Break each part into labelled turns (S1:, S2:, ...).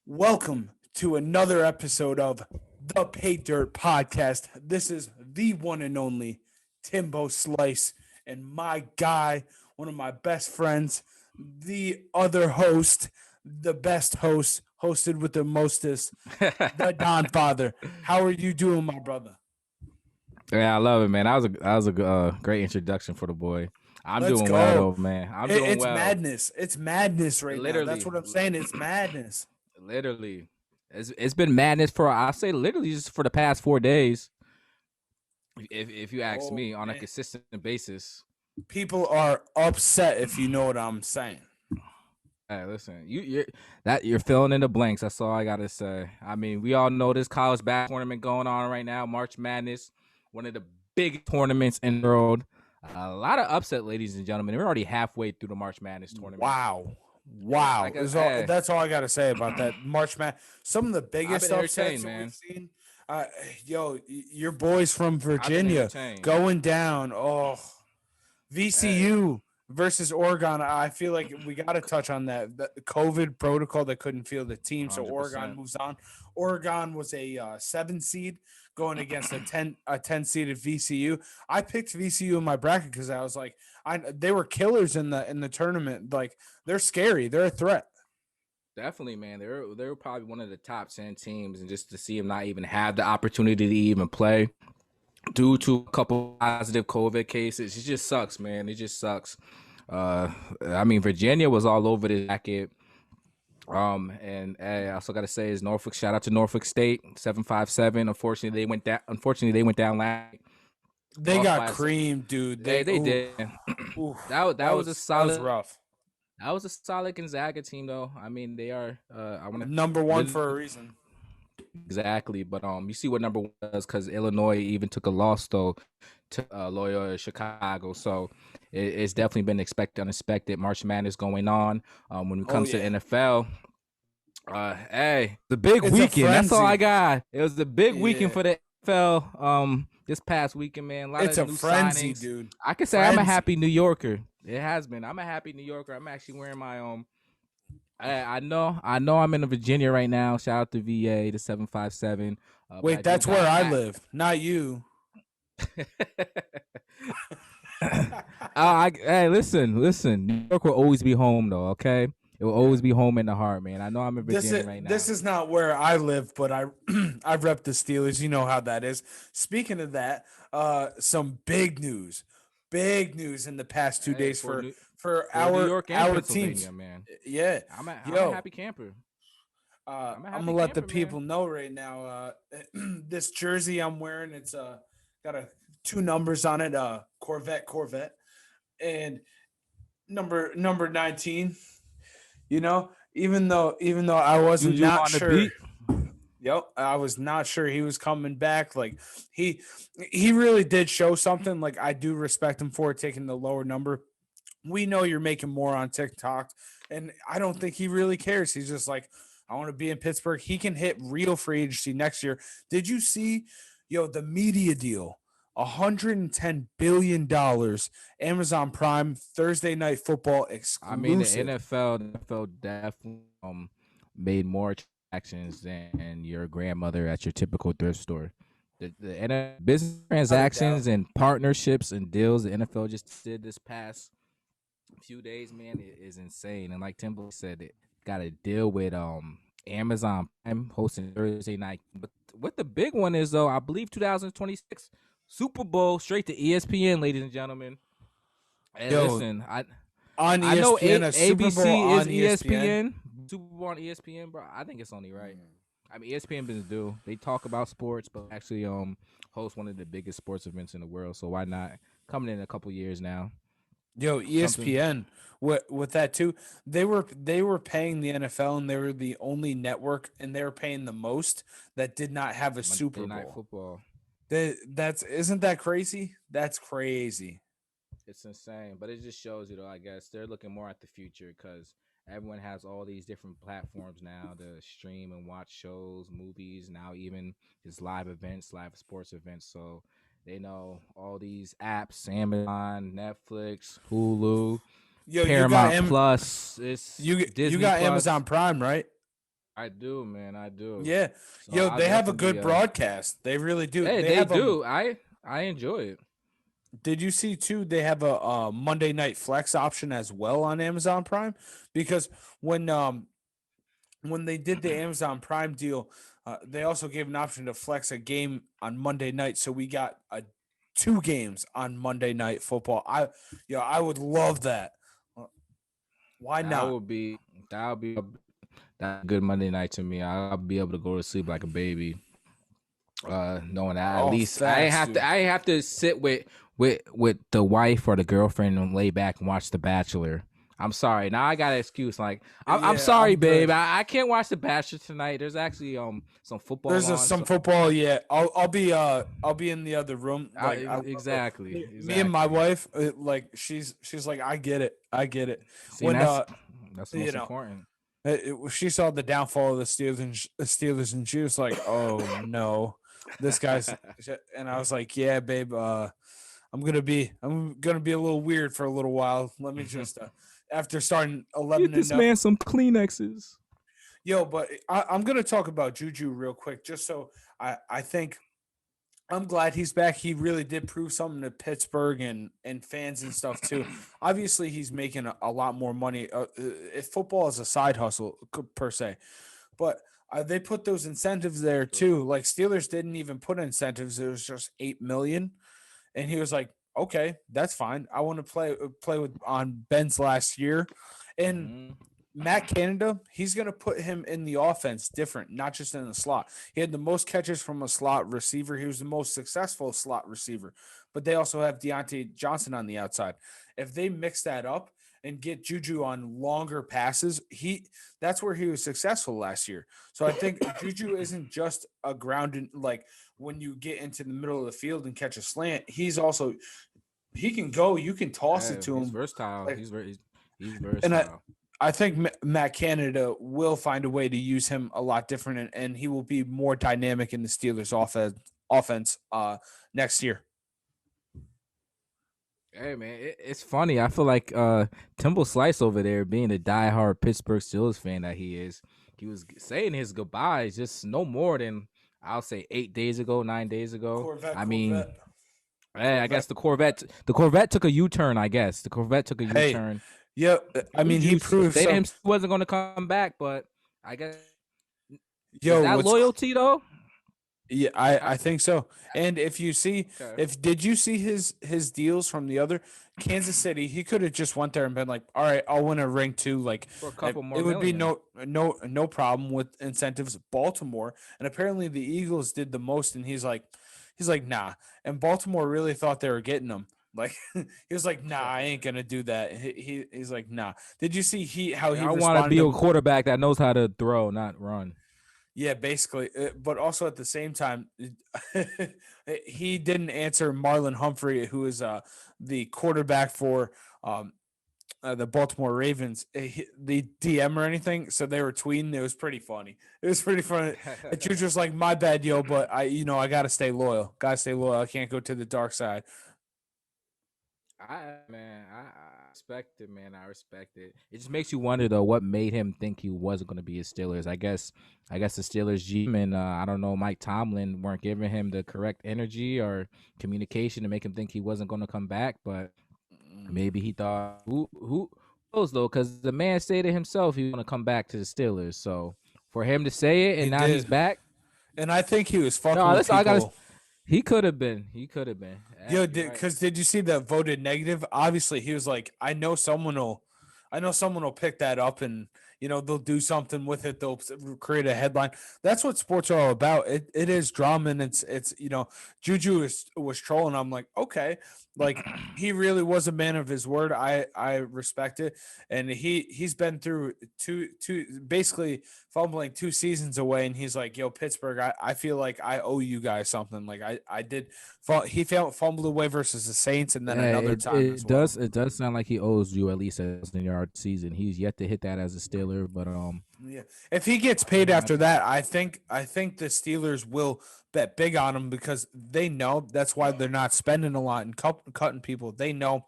S1: Welcome to another episode of the PayDirt podcast. This is the one and only Timbo Slice and my guy, one of my best friends, the other host, the best host, hosted with the mostest, the Don Father. How are you doing, my brother?
S2: Yeah, I love it, man. That was a great introduction for the boy. I'm
S1: Let's
S2: doing well
S1: go.
S2: though, man. I'm doing
S1: It's
S2: well.
S1: madness. It's madness right now. That's
S2: Literally,
S1: what I'm saying. It's madness.
S2: literally, it's been madness for I say literally just for the past 4 days. If you ask
S1: Oh
S2: me on a
S1: man.
S2: consistent basis.
S1: People are upset if you know what I'm saying.
S2: Hey, listen, you're filling in the blanks. That's all I gotta say. I mean, we all know this college basketball tournament going on right now, March Madness, one of the biggest tournaments in the world. A lot of upset, ladies and gentlemen. We're already halfway through the March Madness tournament.
S1: Wow. Wow.
S2: Hey,
S1: That's all I got to say about that March Man. Some of the
S2: I've
S1: biggest
S2: been
S1: upsets
S2: entertained,
S1: that we've
S2: man.
S1: seen. Your boys from
S2: I've been
S1: Virginia
S2: entertained.
S1: going down. Oh,
S2: Hey,
S1: VCU versus Oregon. I feel like we got to touch on that. The COVID protocol that couldn't field the team, so Oregon
S2: 100%.
S1: moves on. Oregon was a 7 seed going against a 10 seed at VCU. I picked VCU in my bracket because I was like, they were killers in the tournament. Like they're scary. They're a threat.
S2: Definitely, man. They're probably one of the top 10 teams, and just to see them not even have the opportunity to even play due to a couple positive COVID cases, it just sucks, man. It just sucks. I mean, Virginia was all over the jacket. And I also got to say is Norfolk. Shout out to Norfolk State 757. Unfortunately, they went down last night.
S1: They
S2: Lost
S1: got
S2: by
S1: creamed, dude.
S2: they did.
S1: Ooh,
S2: That was a
S1: that was
S2: solid.
S1: rough.
S2: That was a solid Gonzaga team, though. I mean, they are. I want
S1: Number one
S2: to
S1: for a reason.
S2: exactly, but you see what number one does because Illinois even took a loss though to Loyola Chicago. So it's definitely been expected, unexpected. March Madness going on. When it
S1: Oh
S2: comes to
S1: yeah,
S2: NFL, hey, the big
S1: it's a
S2: weekend. That's all I
S1: frenzy.
S2: got. It was the big weekend
S1: Yeah,
S2: for the NFL. This past weekend, man, a lot
S1: it's
S2: of
S1: a
S2: new
S1: frenzy,
S2: signings.
S1: dude.
S2: I can say I'm a happy
S1: Frenzy.
S2: New Yorker. It has been. I'm a happy New Yorker. I'm actually wearing my I know I'm in Virginia right now. Shout out to VA, the 757. But I
S1: Wait,
S2: do
S1: that's
S2: got
S1: where
S2: a
S1: I
S2: hat.
S1: live, not you.
S2: Hey, listen. New York will always be home, though. Okay, it will
S1: Yeah.
S2: always be home in the heart, man. I know I'm in
S1: This
S2: Virginia
S1: is
S2: right
S1: this
S2: now.
S1: is not where I live, but I rep the Steelers. You know how that is. Speaking of that, some big news in the past two
S2: Hey,
S1: days
S2: for
S1: for
S2: New
S1: for
S2: for New
S1: our
S2: York and
S1: our teams.
S2: Pennsylvania, man.
S1: Yeah,
S2: I'm a
S1: yo,
S2: happy camper. I'm a
S1: I'm
S2: happy
S1: gonna let the
S2: camper, man.
S1: people know right now. This jersey I'm wearing, it's got two numbers on it. Corvette, and number 19. Even though I wasn't
S2: Juju
S1: not
S2: on the
S1: sure.
S2: beat.
S1: Yep, I was not sure he was coming back. Like he he really did show something. Like I do respect him for taking the lower number. We know you're making more on TikTok, and I don't think he really cares. He's just like, I want to be in Pittsburgh. He can hit real free agency next year. Did you see, the media deal? $110 billion. Amazon Prime Thursday Night Football
S2: I mean, the
S1: exclusive.
S2: NFL definitely made more transactions than your grandmother at your typical thrift store. The NFL business
S1: Without a doubt.
S2: transactions and partnerships and deals the NFL just did this past few days, man, it is insane. And like Timbo said, it got a deal with Amazon Prime hosting Thursday night. But what the big one is though, I believe 2026 Super Bowl straight to ESPN, ladies and gentlemen. And
S1: Yo,
S2: listen,
S1: on
S2: I know
S1: ESPN, a Super Bowl
S2: ABC is
S1: on ESPN.
S2: ESPN, Super Bowl on ESPN, bro. I think it's only right. I mean, ESPN business do. They talk about sports, but actually host one of the biggest sports events in the world. So why not? Coming in a couple years now.
S1: Yo,
S2: Something
S1: ESPN with that too. They were paying the NFL, and they were the only network, and they were paying the most that did not have a
S2: Monday
S1: Super
S2: Night
S1: Bowl.
S2: Football.
S1: That's isn't that crazy? That's crazy.
S2: It's insane, but it just shows you though. I guess they're looking more at the future because everyone has all these different platforms now to stream and watch shows, movies, now even just live events, live sports events. So they know all these apps: Amazon, Netflix, Hulu,
S1: Yo,
S2: Paramount Plus, it's
S1: you
S2: Disney
S1: got Amazon
S2: Plus.
S1: Prime, right?
S2: I do, man. I do.
S1: Yeah,
S2: So
S1: yo,
S2: I'll
S1: they have a
S2: definitely
S1: good broadcast. They really do.
S2: hey,
S1: They
S2: they
S1: have
S2: do. I enjoy it.
S1: Did you see too? They have a Monday Night Flex option as well on Amazon Prime, because when um when they did the Amazon Prime deal, they also gave an option to flex a game on Monday night. So we got two games on Monday Night Football. I would love that. Uh, Why
S2: That
S1: not?
S2: would be that would be that good Monday night to me. I'll be able to go to sleep like a baby. Knowing that at
S1: Oh,
S2: least I ain't
S1: facts,
S2: have to
S1: dude.
S2: I ain't have to sit with the wife or the girlfriend and lay back and watch The Bachelor. I'm sorry. Now I got an excuse. Like I'm
S1: Yeah,
S2: sorry,
S1: I'm
S2: babe.
S1: good.
S2: I can't watch The Bachelor tonight. There's actually some football
S1: There's
S2: on.
S1: some
S2: So
S1: football. Yeah, I'll be in the other room. Like I love it.
S2: exactly,
S1: Me and my
S2: exactly.
S1: wife, like she's like, I get it, I get it.
S2: See,
S1: When
S2: that's the
S1: you
S2: most
S1: know,
S2: important.
S1: she saw the downfall of the Steelers, and she was like, "Oh no, this guy's." And I was like, "Yeah, babe, I'm gonna be a little weird for a little while. Let me just after starting
S2: Get
S1: 11 and
S2: this
S1: 0,
S2: man some Kleenexes.
S1: yo." But I'm gonna talk about Juju real quick, just so I think I'm glad he's back. He really did prove something to Pittsburgh and fans and stuff too. Obviously, he's making a lot more money. If football is a side hustle per se, but they put those incentives there too. Like Steelers didn't even put incentives; it was just 8 million, and he was like, "Okay, that's fine. I want to play with on Ben's last year," and
S2: Mm-hmm.
S1: Matt Canada, he's going to put him in the offense different, not just in the slot. He had the most catches from a slot receiver. He was the most successful slot receiver. But they also have Deontay Johnson on the outside. If they mix that up and get Juju on longer passes, that's where he was successful last year. So I think Juju isn't just a grounded, like when you get into the middle of the field and catch a slant, he can go, you can toss it
S2: Yeah,
S1: to
S2: he's
S1: him.
S2: versatile.
S1: Like,
S2: He's
S1: and
S2: versatile.
S1: I think Matt Canada will find a way to use him a lot different, and he will be more dynamic in the Steelers' offense next year.
S2: Hey man, it's funny. I feel like Timble Slice over there, being the diehard Pittsburgh Steelers fan that he is, he was saying his goodbyes just no more than I'll say 8 days ago, 9 days ago.
S1: Corvette,
S2: I mean,
S1: Corvette,
S2: I
S1: Corvette.
S2: guess the Corvette took a U-turn. I guess the Corvette took a
S1: Hey,
S2: U-turn.
S1: yeah, I mean, he
S2: Juju
S1: proved
S2: stated
S1: some.
S2: him wasn't going to come back, but I guess is
S1: Yo,
S2: that loyalty though?
S1: yeah,
S2: I,
S1: I think so. And if you see,
S2: okay,
S1: if did you see his deals from the other Kansas City? He could have just went there and been like, "All right, I'll win a ring too." Like,
S2: for a couple more
S1: it would be
S2: million.
S1: no problem with incentives. Baltimore, and apparently the Eagles did the most, and he's like, nah. And Baltimore really thought they were getting him. Like, he was like, nah, I ain't gonna do that. He's like, nah. Did you see how he
S2: I want to
S1: responded
S2: be a
S1: to?
S2: quarterback that knows how to throw, not run.
S1: Yeah, basically, but also at the same time, he didn't answer Marlon Humphrey, who is the quarterback for um, the Baltimore Ravens, the DM or anything. So they were tweeting. It was pretty funny. It was pretty funny. And Juju's like, "My bad, yo, but I gotta stay loyal. Gotta stay loyal. I can't go to the dark side."
S2: I respect it, man. I respect it. It just makes you wonder though, what made him think he wasn't going to be a Steelers. I guess the Steelers GM and I don't know, Mike Tomlin weren't giving him the correct energy or communication to make him think he wasn't going to come back. But maybe he thought, who knows though, because the man stated himself he was going to come back to the Steelers. So for him to say it
S1: He
S2: and now he's
S1: did,
S2: back,
S1: and I think he was fucking
S2: no,
S1: with
S2: listen, I got to.
S1: people.
S2: He could have been. He could have been. Yeah,
S1: Yo,
S2: you're right.
S1: because did you see that voted negative? Obviously, he was like, I know someone will pick that up, and they'll do something with it. They'll create a headline. That's what sports are all about. It is drama, and it's Juju was trolling. I'm like, okay, like he really was a man of his word. I respect it, and he's been through two basically fumbling 2 seasons away, and he's like, yo, Pittsburgh, I feel like I owe you guys something. Like I did. He fumbled away versus the Saints, and then
S2: Yeah,
S1: another time as well.
S2: it does sound like he owes you at least a 1,000-yard season. He's yet to hit that as a Steeler, but
S1: Yeah, if he gets
S2: you
S1: paid
S2: know,
S1: after that, I think the Steelers will bet big on him because they know that's why they're not spending a lot and cutting people. They know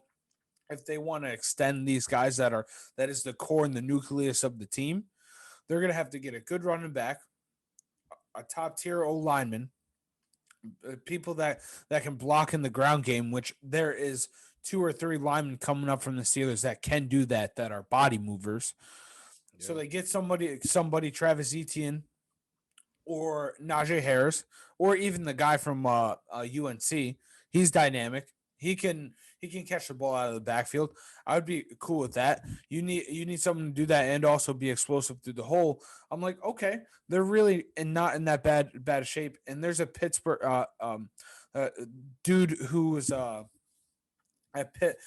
S1: if they want to extend these guys that is the core and the nucleus of the team, they're going to have to get a good running back, a top tier O lineman, people that can block in the ground game, which there is 2 or 3 linemen coming up from the Steelers that can do that are body movers. So
S2: Yeah.
S1: they get somebody Travis Etienne or Najee Harris or even the guy from UNC. He's dynamic. He can catch the ball out of the backfield. I would be cool with that. You need someone to do that and also be explosive through the hole. I'm like, okay, they're really not in that bad shape. And there's a Pittsburgh uh, dude who was at Pitt,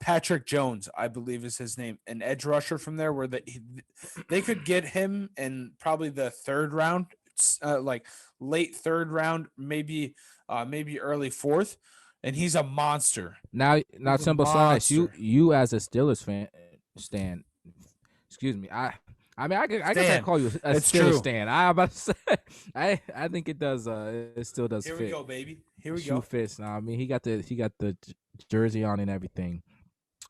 S1: Patrick Jones, I believe is his name, an edge rusher from there, where they could get him in probably the 3rd round, like late 3rd round, maybe early 4th, and he's a monster.
S2: Now,
S1: He's a
S2: simple slice.
S1: monster.
S2: You as a Steelers fan, Stan. Excuse me. I mean, I guess I
S1: Stan.
S2: call you a
S1: It's
S2: Steelers
S1: true.
S2: Stan. I about to say, I think it does. It still does
S1: Here
S2: fit.
S1: we go, baby. Here we
S2: Shoe
S1: go.
S2: fits. Now, I mean, he got the jersey on and everything.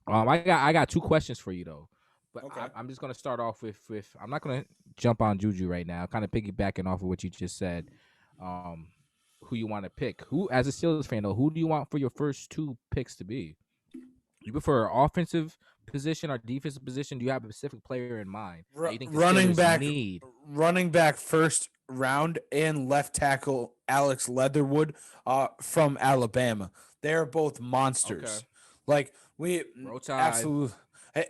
S2: I got 2 questions for you though, but
S1: Okay.
S2: I'm just gonna start off with I'm not gonna jump on Juju right now. Kind of piggybacking off of what you just said. Who you want to pick? Who, as a Steelers fan though, who do you want for your first 2 picks to be? You prefer offensive position or defensive position? Do you have a specific player in mind that you think the
S1: Running
S2: Steelers
S1: back,
S2: need?
S1: running back 1st round and left tackle Alex Leatherwood from Alabama. They're both monsters.
S2: Okay.
S1: Like we
S2: Roll Tide.
S1: absolutely,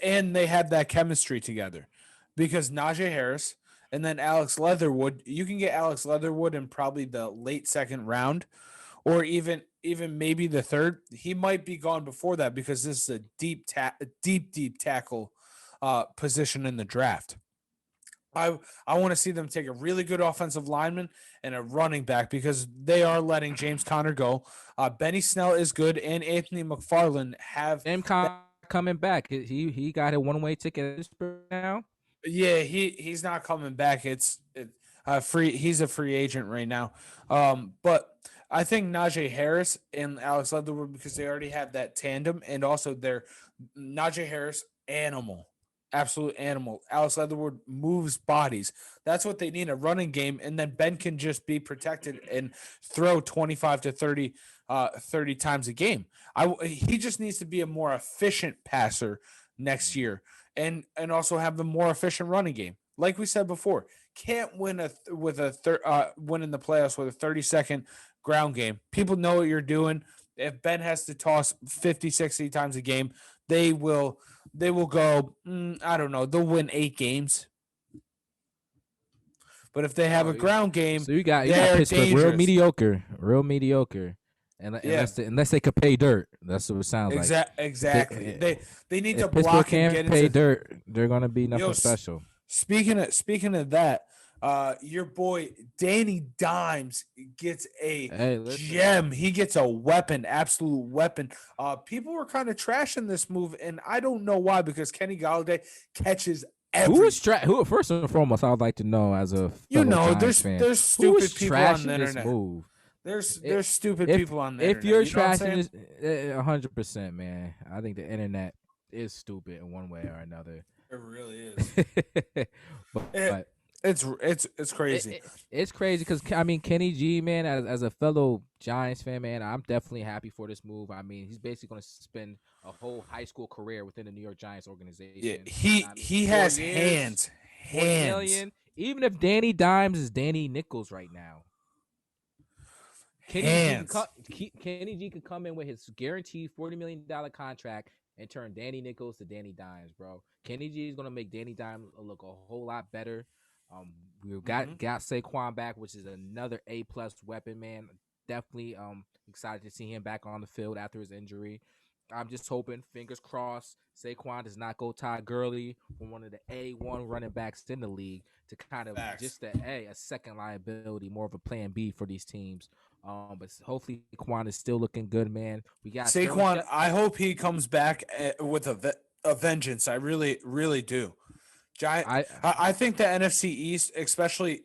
S1: and they have that chemistry together because Najee Harris and then Alex Leatherwood. You can get Alex Leatherwood in probably the late 2nd round, or even maybe the 3rd. He might be gone before that because this is a deep tackle position in the draft. I want to see them take a really good offensive lineman and a running back because they are letting James Conner go. Benny Snell is good, and Anthony McFarland have.
S2: Sam coming back. He got a 1-way ticket now.
S1: Yeah, he's not coming back. It's free. He's a free agent right now. But I think Najee Harris and Alex Leatherwood because they already have that tandem, and also they're Najee Harris animal. Absolute animal. Alex Leatherwood moves bodies. That's what they need, a running game. And then Ben can just be protected and throw 25 to 30 times a game. He just needs to be a more efficient passer next year and also have the more efficient running game. Like we said before, can't win win in the playoffs with a 30-second ground game. People know what you're doing. If Ben has to toss 50, 60 times a game, they will go, I don't know, they'll win 8 games. But if they have a ground game,
S2: so you got
S1: they're
S2: Pittsburgh
S1: dangerous.
S2: real mediocre, and
S1: Yeah.
S2: unless they could pay dirt, that's what it sounds like.
S1: Exactly. They need to
S2: If Pittsburgh
S1: block and
S2: can't
S1: get
S2: pay
S1: into.
S2: dirt, they're gonna be nothing special.
S1: Speaking of that, your boy Danny Dimes gets a gem. He gets a weapon, absolute weapon. People were kind of trashing this move, and I don't know why because Kenny Golladay catches everything.
S2: Who first and foremost, I would like to know as a Giants fan,
S1: there's stupid people on the
S2: this
S1: internet.
S2: move?
S1: There's stupid people on the internet.
S2: If you're
S1: you know what I'm
S2: trashing this, 100%, man, I think the internet is stupid in one way or another.
S1: It really is.
S2: but
S1: it's crazy.
S2: It's crazy because I mean Kenny G, man, as a fellow Giants fan, man, I'm definitely happy for this move. I mean, he's basically going to spend a whole high school career within the New York Giants organization.
S1: Yeah, he has hands.
S2: Million. Even if Danny Dimes is Danny Nichols right now, Kenny G could come in with his guaranteed $40 million contract and turn Danny Nichols to Danny Dimes, bro. Kenny G is gonna make Danny Dimes look a whole lot better. We've got Saquon back, which is another A+ weapon, man. Definitely excited to see him back on the field after his injury. I'm just hoping, fingers crossed, Saquon does not go Todd Gurley from one of the A1 running backs in the league to kind of just a second liability, more of a plan B for these teams. But hopefully Saquon is still looking good, man. We got
S1: Saquon. I hope he comes back with a vengeance. I really, really do. I think the NFC East, especially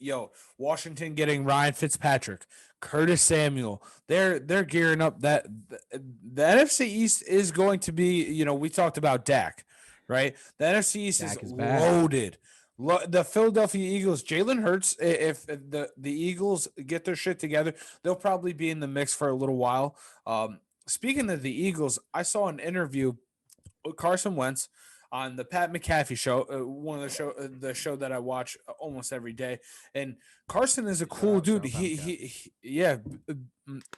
S1: Washington getting Ryan Fitzpatrick, Curtis Samuel, they're gearing up. That the NFC East is going to be. We talked about Dak, right? The NFC East is loaded. The Philadelphia Eagles, Jalen Hurts, if the Eagles get their shit together, they'll probably be in the mix for a little while. Speaking of the Eagles, I saw an interview with Carson Wentz on the Pat McAfee show, one of the show that I watch almost every day. And Carson is a cool dude. Yeah,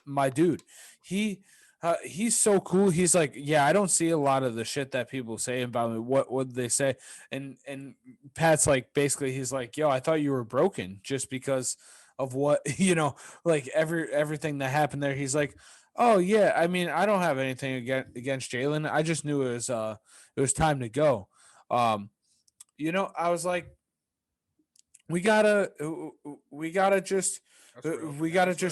S1: my dude. He's so cool. He's like, yeah, I don't see a lot of the shit that people say about me. What would they say? And Pat's like, basically, he's like, yo, I thought you were broken just because of what like everything that happened there. He's like, oh yeah, I mean, I don't have anything against Jalen. I just knew it was time to go. I was like, we gotta just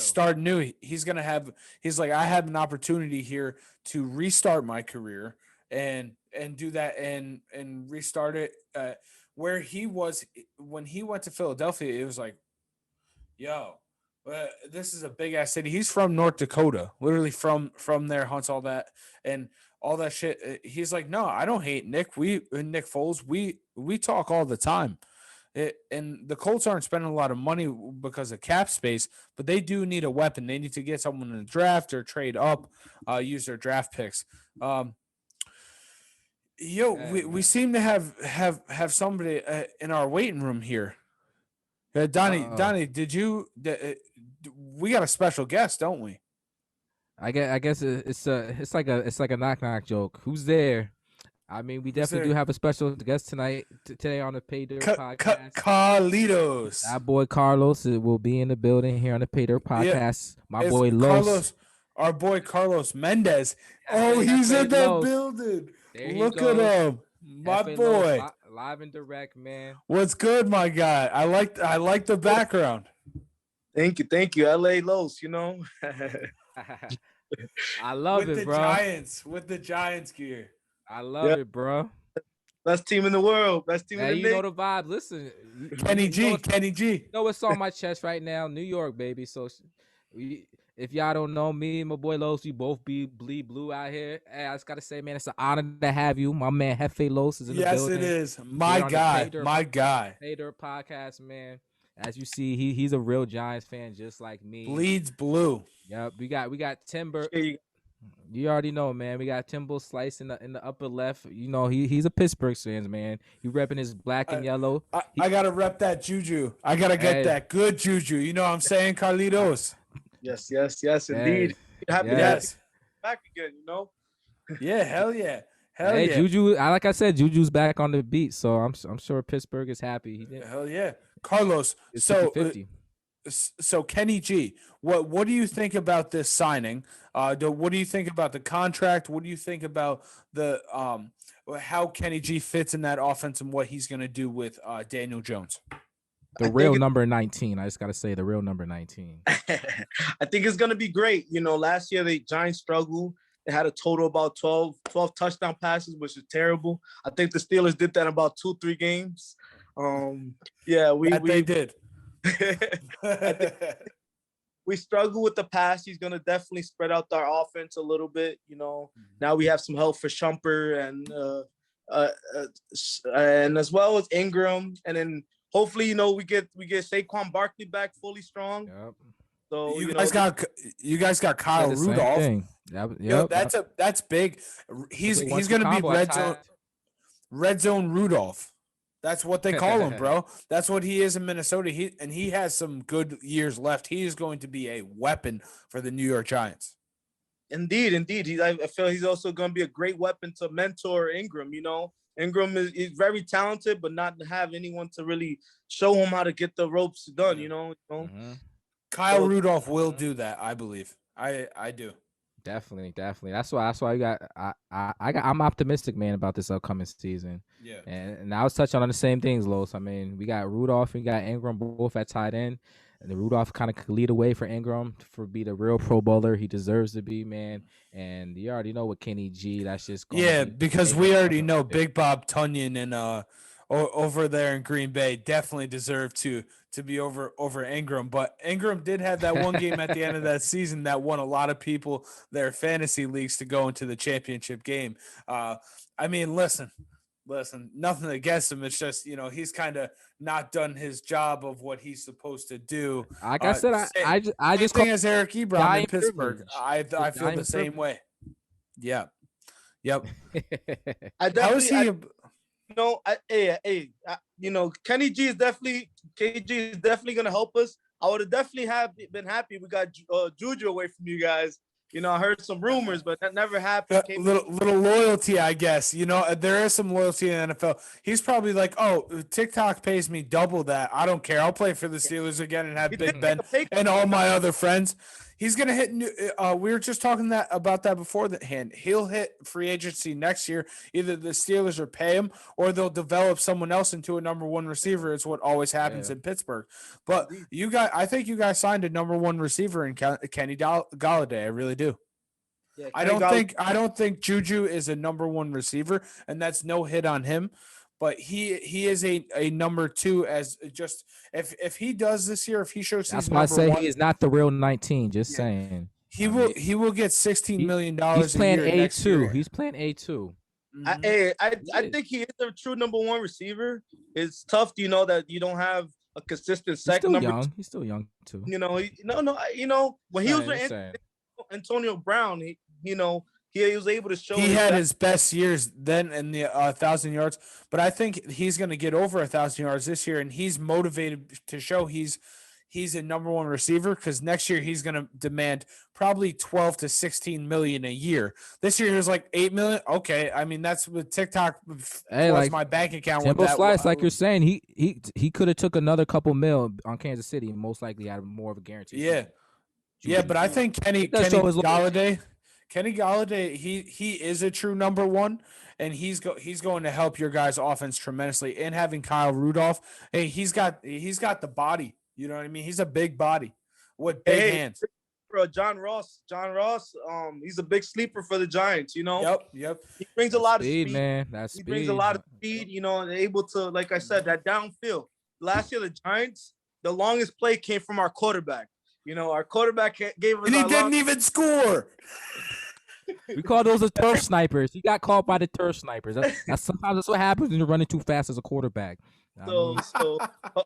S1: start new. He's like, I have an opportunity here to restart my career and do that and restart it where he was when he went to Philadelphia. It was like, yo, this is a big ass city. He's from North Dakota, literally from there, hunts all that and all that shit. He's like, no, I don't hate Nick. Nick Foles, we talk all the time. And the Colts aren't spending a lot of money because of cap space, but they do need a weapon. They need to get someone in the draft or trade up, use their draft picks. We seem to have somebody in our waiting room here. Donnie, did you? We got a special guest, don't we?
S2: I guess it's like a knock knock joke. Who's there? I mean, we definitely do have a special guest today on the PayDirt podcast.
S1: Carlitos.
S2: Our boy Carlos will be in the building here on the PayDirt podcast. Boy Los.
S1: Our boy Carlos Mendez. Oh, he's in the building. Look at him. My boy.
S2: Live and direct, man.
S1: What's good, my guy? I like the background.
S3: Thank you. LA Los,
S2: I love it, bro.
S1: With the Giants gear.
S2: I love it, bro.
S3: Best team in the world. Best team in the
S2: league. You know the vibe. Listen,
S1: Kenny G.
S2: You know what's on my chest right now? New York, baby. So if y'all don't know me and my boy Los, we both bleed blue out here. Hey, I just gotta say, man, it's an honor to have you. My man Hefe Los is in the building.
S1: Yes, it is. My guy.
S2: PayDirt podcast, man. As you see, he's a real Giants fan, just like me.
S1: Bleeds blue.
S2: Yep. We got Timber. You already know, man. We got Timbo Slice in the upper left. He's a Pittsburgh fan, man. He repping his black and yellow.
S1: I gotta rep that juju. I gotta get that good juju. You know what I'm saying, Carlitos?
S3: Yes, indeed. Happy to have you back again.
S1: Yeah, hell yeah.
S2: Hey, Juju. Like I said, Juju's back on the beat, so I'm sure Pittsburgh is happy.
S1: Hell yeah, Carlos.
S2: It's
S1: so
S2: 50-50.
S1: So Kenny G, what do you think about this signing? What do you think about the contract? What do you think about the how Kenny G fits in that offense and what he's going to do with Daniel Jones?
S2: The real number 19. I just got to say the real number 19.
S3: I think it's going to be great. Last year the Giants struggled. They had a total about 12 touchdown passes, which is terrible. I think the Steelers did that in about 2-3 games.
S1: They did.
S3: We struggle with the pass. He's going to definitely spread out our offense a little bit. Now we have some help for Shumpert and as well as Ingram, and then hopefully we get Saquon Barkley back fully strong.
S2: Yep.
S3: So
S1: you guys got Kyle Rudolph.
S2: Yep.
S1: That's big. He's going to be red zone Rudolph. That's what they call him, bro. That's what he is in Minnesota. He has some good years left. He is going to be a weapon for the New York Giants.
S3: Indeed. I feel he's also going to be a great weapon to mentor Ingram. Ingram is very talented, but not to have anyone to really show him how to get the ropes done.
S2: Mm-hmm.
S1: Kyle Rudolph will do that, I believe. I do.
S2: Definitely. That's why I'm optimistic, man, about this upcoming season.
S1: Yeah.
S2: And I was touching on the same things, Los. I mean, we got Rudolph and we got Ingram both at tight end. And the Rudolph kind of could lead away for Ingram for be the real Pro Bowler he deserves to be, man. And you already know what Kenny G. That's just
S1: because we already know Big Bob Tunyon and over there in Green Bay definitely deserve to be over Ingram. But Ingram did have that one game at the end of that season that won a lot of people their fantasy leagues to go into the championship game. I mean, listen, Listen, nothing against him. It's just, he's kind of not done his job of what he's supposed to do.
S2: Like I said, I
S1: Same
S2: just
S1: thing
S2: call
S1: as Eric Ebron in
S2: giant
S1: Pittsburgh.
S2: privilege.
S1: I feel the
S2: Giant
S1: same way. Yeah. Yep.
S3: I
S1: How is
S3: definitely,
S1: he?
S3: Kenny G is definitely KG is definitely gonna help us. I would have definitely been happy we got Juju away from you guys. I heard some rumors, but that never happened.
S1: Little loyalty, I guess. There is some loyalty in the NFL. He's probably like, oh, TikTok pays me double that. I don't care. I'll play for the Steelers again and have Big Ben and all my other friends. He's gonna hit. We were just talking about that beforehand. He'll hit free agency next year. Either the Steelers will pay him, or they'll develop someone else into a number one receiver. It's what always happens in Pittsburgh. But I think you guys signed a number one receiver in Kenny Golladay. I really do.
S3: Yeah,
S1: I don't think Juju is a number one receiver, and that's no hit on him. But he is a number two, as just if he does this year, if he shows
S2: that's
S1: he's
S2: why I say
S1: number one,
S2: he is not the real 19. Just saying.
S1: He will get $16 million
S2: He's playing
S1: a year next year.
S2: He's playing A2.
S3: I think he is a true number one receiver. It's tough, that you don't have a consistent second number.
S2: He's still young too.
S3: When he was with Antonio Brown, he was able to show.
S1: He had his best years then in the 1,000 yards, but I think he's going to get over 1,000 yards this year, and he's motivated to show he's a number one receiver, because next year he's going to demand probably 12 to 16 million a year. This year he was like 8 million. Okay, I mean that's with TikTok.
S2: Hey, like
S1: my bank account.
S2: Temple Slice, like you're saying, he could have took another couple mil on Kansas City and most likely had more of a guarantee.
S1: Yeah, but I think Kenny Golladay, he is a true number one, and he's going to help your guys' offense tremendously. And having Kyle Rudolph, hey, he's got the body. You know what I mean? He's a big body with big hands.
S3: Bro, John Ross, he's a big sleeper for the Giants.
S1: Yep.
S3: He brings a lot of speed,
S2: man. He
S3: brings a lot of speed. And able to, like I said, that downfield. Last year, the Giants, the longest play came from our quarterback. Our quarterback gave us.
S1: And he didn't even score.
S2: We call those the turf snipers. He got caught by the turf snipers. Sometimes that's what happens when you're running too fast as a quarterback.
S3: So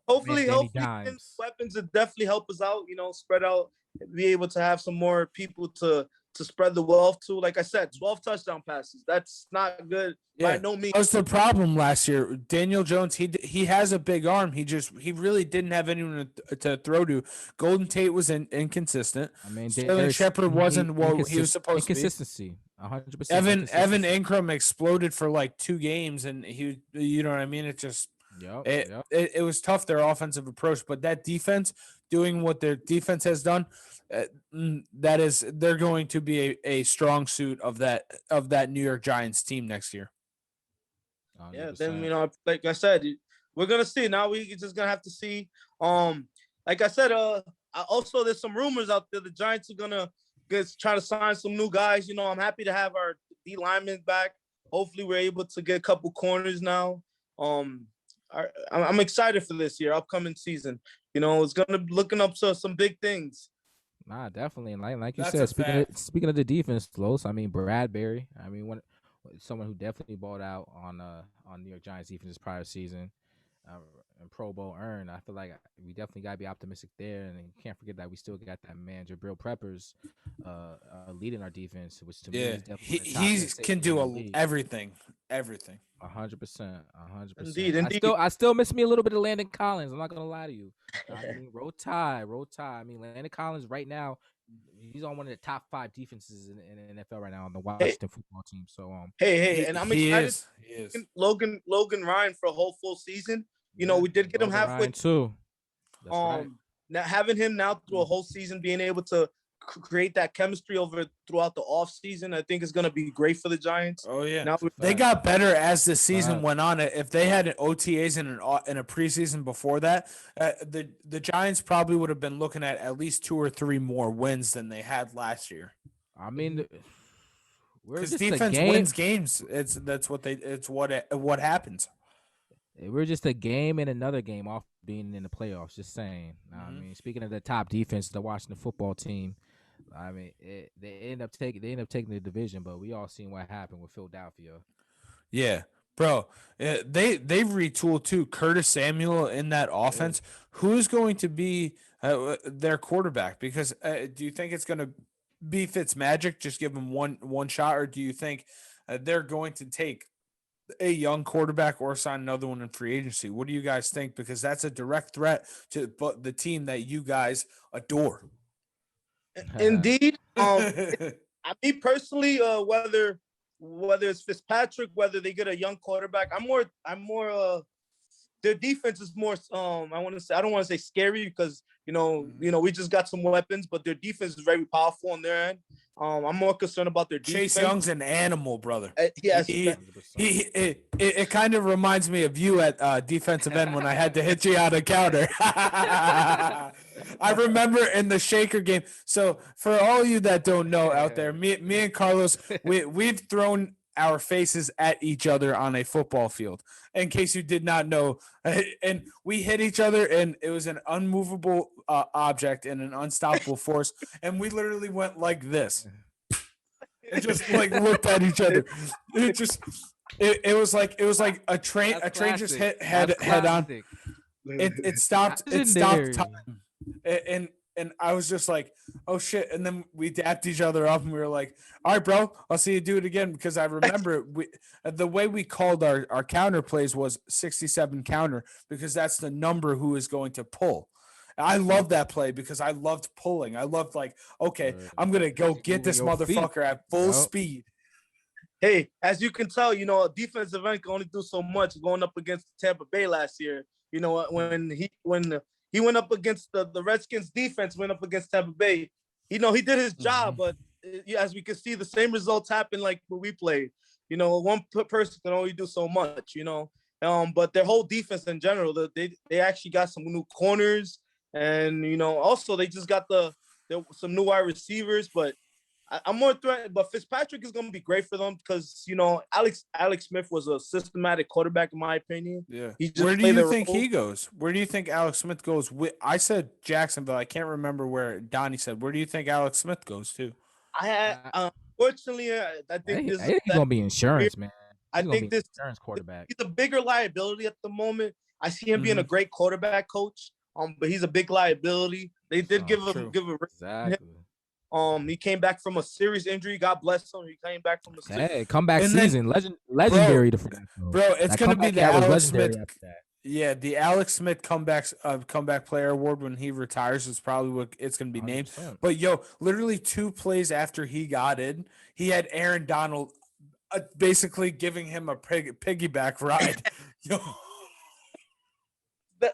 S3: hopefully weapons will definitely help us out. Spread out, be able to have some more people to spread the wealth to. Like I said, 12 touchdown passes. That's not good by no means.
S1: That was the problem last year. Daniel Jones, he has a big arm. He really didn't have anyone to throw to. Golden Tate was inconsistent. I mean, Sterling Shepard wasn't what he was supposed to be.
S2: Inconsistency, 100%.
S1: Evan Ingram exploded for like 2 games, and he, you know what I mean? It just. It was tough, their offensive approach, but that defense doing what their defense has done, they're going to be a strong suit of that New York Giants team next year.
S2: 100%.
S3: Yeah, then like I said, we're gonna see. Now we just gonna have to see. Like I said, also there's some rumors out there the Giants are gonna try to sign some new guys. I'm happy to have our D linemen back. Hopefully, we're able to get a couple corners now. I'm excited for this year, upcoming season. It's gonna be looking up to some big things.
S2: Nah, definitely, and like you said, speaking of the defense, Los. I mean, Bradbury. I mean, someone who definitely balled out on New York Giants defense this prior season, and Pro Bowl earned. I feel like we definitely gotta be optimistic there, and you can't forget that we still got that man Jabril Peppers leading our defense, which to me is definitely
S1: he can do everything.
S2: 100%.
S3: Indeed.
S2: I still miss me a little bit of Landon Collins. I'm not gonna lie to you. I mean, roll tide. I mean, Landon Collins right now, he's on one of the top 5 defenses in the NFL right now on the Washington football team. So
S3: and I'm excited.
S1: He is.
S3: Logan Ryan for a whole full season. We did get him halfway
S2: too.
S3: Right. Now having him now through a whole season, being able to create that chemistry throughout the off season, I think is going to be great for the Giants.
S1: Oh yeah, now they got better as the season went on. If they had an OTAs in a preseason before that, the Giants probably would have been looking at least 2 or 3 more wins than they had last year.
S2: I mean,
S1: because defense wins games. It's what happens.
S2: We're just a game and another game off being in the playoffs. Just saying. I mean, speaking of the top defense, the Washington football team. I mean, they end up taking the division, but we all seen what happened with Philadelphia.
S1: Yeah, Bro, they've retooled too. Curtis Samuel in that offense. Who's going to be their quarterback? Because do you think it's going to be Fitzmagic? Just give him one shot, or do you think they're going to take a young quarterback or sign another one in free agency? What do you guys think? Because that's a direct threat to the team that you guys adore.
S3: Indeed. Me personally, whether it's Fitzpatrick, whether they get a young quarterback, I'm more their defense is more I don't want to say scary because we just got some weapons, but their defense is very powerful on their end. I'm more concerned about their defense.
S1: Chase Young's an animal, brother.
S3: Yes,
S1: it kind of reminds me of you at defensive end when I had to hit you out a counter. I remember in the Shaker game. So for all you that don't know out there, me and Carlos, we've thrown our faces at each other on a football field. In case you did not know, and we hit each other, and it was an unmovable object and an unstoppable force, and we literally went like this, and just like looked at each other. It was like a train.
S2: That's
S1: a train
S2: classic.
S1: just hit
S2: That's
S1: head on.
S2: classic.
S1: It stopped. It stopped time, and I was just like, oh shit. And then we dapped each other up and we were like, all right, bro, I'll see you do it again. Because I remember the way we called our counter plays was 67 counter, because that's the number who is going to pull. I love that play because I loved pulling. I loved like, okay, I'm going to go get this motherfucker at full speed.
S3: Hey, as you can tell, a defensive end can only do so much going up against Tampa Bay last year. When he went up against the Redskins defense, went up against Tampa Bay. He did his job, but as we can see, the same results happen like when we played. One person can only do so much. But their whole defense in general, they actually got some new corners, and also they just got some new wide receivers. But I'm more threatened. But Fitzpatrick is going to be great for them because Alex Smith was a systematic quarterback in my opinion.
S1: Yeah. Where do you think he goes? Where do you think Alex Smith goes? I said Jacksonville. I can't remember where Donnie said. Where do you think Alex Smith goes to?
S3: Unfortunately, I think
S2: he's gonna be insurance, man.
S3: I think this
S2: insurance quarterback.
S3: He's a bigger liability at the moment. I see him being a great quarterback coach. But he's a big liability. They did give a
S2: exactly.
S3: He came back from a serious injury. God bless him. He came back from a
S2: comeback season. Legendary to
S1: bro. It's gonna be the Alex Smith. Yeah, the Alex Smith comeback player award when he retires is probably what it's gonna be named. 100%. But literally 2 plays after he got in, he had Aaron Donald basically giving him a piggyback ride.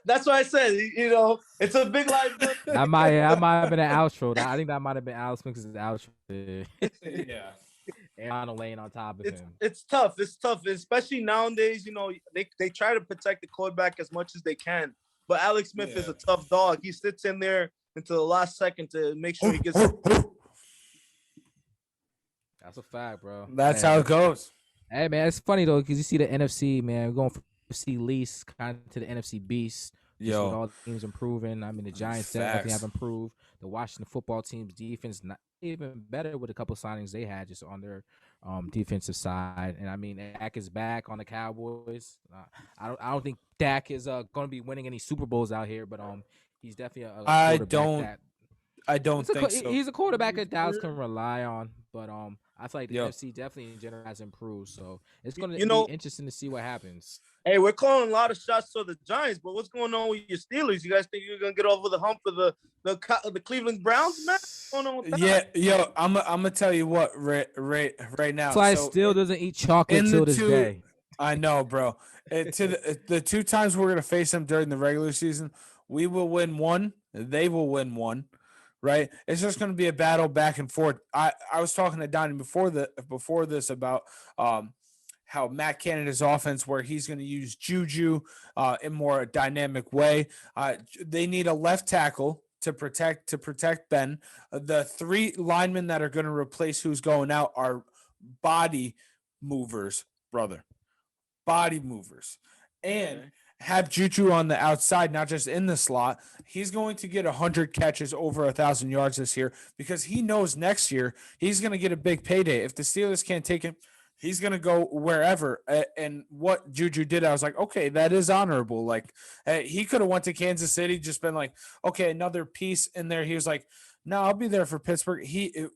S3: That's what I said. It's a big liability.
S2: That might have been an outro. I think that might have been Alex Smith's outro.
S3: Yeah.
S2: And laying on top of him.
S3: It's tough. It's tough, especially nowadays. They try to protect the quarterback as much as they can. But Alex Smith is a tough dog. He sits in there until the last second to make sure he gets.
S2: That's a fact, bro.
S1: That's how it goes.
S2: Hey, man, it's funny though because you see the NFC, man. We're going from NFC least kind of to the NFC beast. With all the teams improving. I mean, the Giants definitely have improved. The Washington football team's defense not even better with a couple signings they had just on their defensive side. And I mean, Dak is back on the Cowboys. I don't think Dak is going to be winning any Super Bowls out here, but he's definitely a quarterback. I don't think so. He's a quarterback that Dallas can rely on, but I feel like the NFC definitely in general has improved. So it's going to be interesting to see what happens.
S3: Hey, we're calling a lot of shots for the Giants, but what's going on with your Steelers? You guys think you're gonna get over the hump of the Cleveland Browns, man? What's going on with that?
S1: I'm gonna tell you what right now.
S2: Fly still doesn't eat chocolate till this day.
S1: I know, bro. To the 2 times we're gonna face them during the regular season, we will win 1. They will win 1. Right? It's just going to be a battle back and forth. I was talking to Donnie before this about how Matt Canada's offense, where he's going to use Juju in more dynamic way. They need a left tackle to protect Ben. The 3 linemen that are going to replace who's going out are body movers, brother. Body movers. And have Juju on the outside, not just in the slot. He's going to get 100 catches, over 1,000 yards this year because he knows next year he's going to get a big payday. If the Steelers can't take him he's gonna go wherever. And what Juju did, I was like, okay, that is honorable. Like he could have went to Kansas City, just been like, okay, another piece in there. He was like, no, I'll be there for Pittsburgh.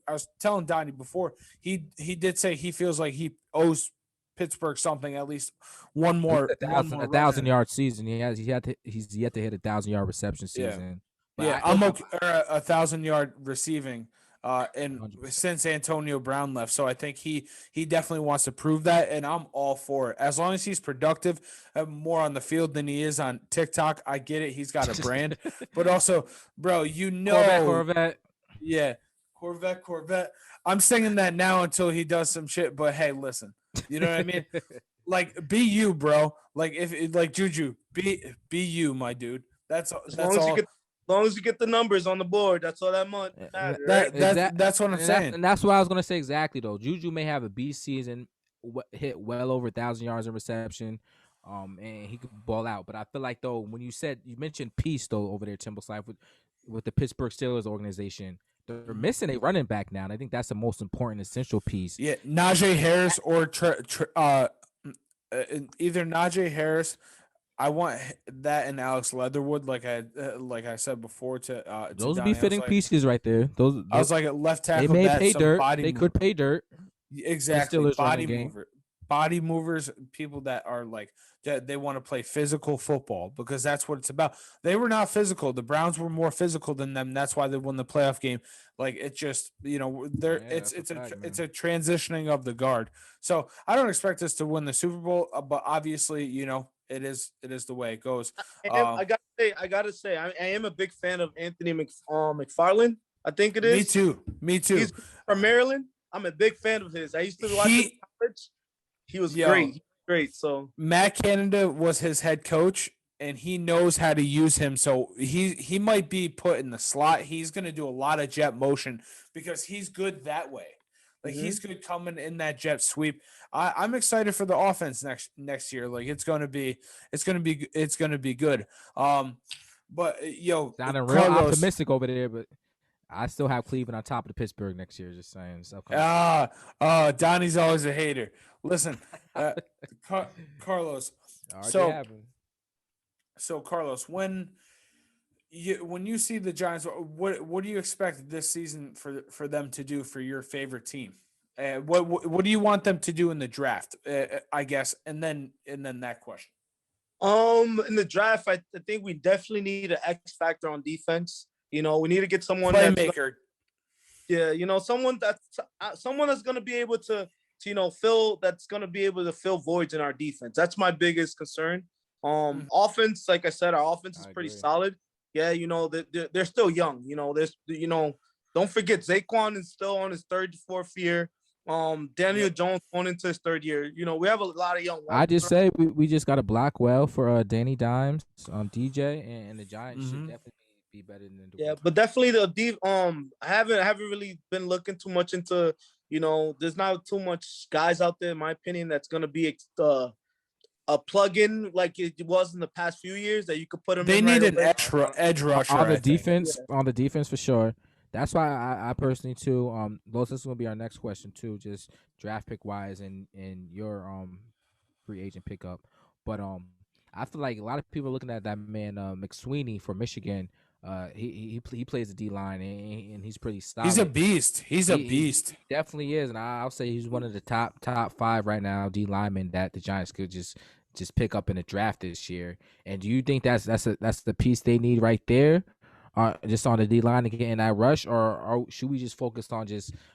S1: I was telling Donnie before, he did say he feels like he owes Pittsburgh something, at least one more
S2: a
S1: run at it.
S2: 1,000-yard season. He's yet to hit a 1,000-yard reception
S1: Yeah.
S2: season. But
S1: Yeah, I'm okay. 1,000-yard receiving, and
S2: 100%.
S1: since Antonio Brown left, so I think he definitely wants to prove that, and I'm all for it. As long as he's productive, more on the field than he is on TikTok. I get it. He's got a brand, but also, bro,
S2: Corvette.
S1: yeah, Corvette. I'm singing that now until he does some shit. But hey, listen, you know what I mean? Like, be you, bro. Like like Juju, be you, my dude. That's all.
S3: As long as you get the numbers on the board, that's all that matters. Right?
S1: That's what I'm saying.
S2: And that's what I was gonna say exactly though. Juju may have a beast season, hit well over 1,000 yards in reception, and he could ball out. But I feel like though, when you mentioned peace though over there, Timberlife with the Pittsburgh Steelers organization, they're missing a running back now, and I think that's the most important essential piece.
S1: Yeah, Najee Harris or either Najee Harris. I want that and Alex Leatherwood, like I said before.
S2: Those would be fitting pieces right there. I
S1: was like a left tackle.
S2: They may pay dirt. They could pay dirt.
S1: Exactly, body movers, people that are like they want to play physical football because that's what it's about. They were not physical. The Browns were more physical than them. That's why they won the playoff game. Like it just, it's a transitioning of the guard. So I don't expect us to win the Super Bowl, but obviously, it is the way it goes.
S3: I gotta say, I am a big fan of Anthony McFarland. I think it is.
S1: Me too.
S3: He's from Maryland. I'm a big fan of his. I used to watch him in college. He was great. So
S1: Matt Canada was his head coach, and he knows how to use him. So he might be put in the slot. He's going to do a lot of jet motion because he's good that way. Like he's good coming in that jet sweep. I'm excited for the offense next year. Like it's gonna be good. But
S2: sounding real optimistic over there, but I still have Cleveland on top of the Pittsburgh next year. Just saying. So
S1: Donnie's always a hater. Listen, Carlos. So Carlos, when you see the Giants, what do you expect this season for them to do for your favorite team? What do you want them to do in the draft? I guess, and then that question.
S3: In the draft, I think we definitely need an X factor on defense. We need to get someone
S1: playmaker.
S3: Someone that's going to be able to fill voids in our defense. That's my biggest concern. Offense, like I said, our offense is pretty solid. Yeah, they're still young. Don't forget Zaquan is still on his third, fourth year. Daniel Jones going into his third year. We have a lot of young ones.
S2: I just say we just got to block well for Danny Dimes, DJ, and the Giants should definitely be better than the
S3: but definitely the deep. I haven't really been looking too much into. There's not too much guys out there, in my opinion, that's gonna be a plug-in like it was in the past few years that you could put them.
S1: They need an edge rusher
S2: on the defense. On the defense for sure. That's why I personally too. This is gonna be our next question too, just draft pick wise and your free agent pickup. But I feel like a lot of people are looking at that man McSweeney for Michigan. He plays the D line and he's pretty solid.
S1: He's a beast. He
S2: definitely is, and I'll say he's one of the top 5 right now D linemen that the Giants could just pick up in the draft this year. And do you think that's the piece they need right there? Just on the D line to get in that rush, or should we just focus on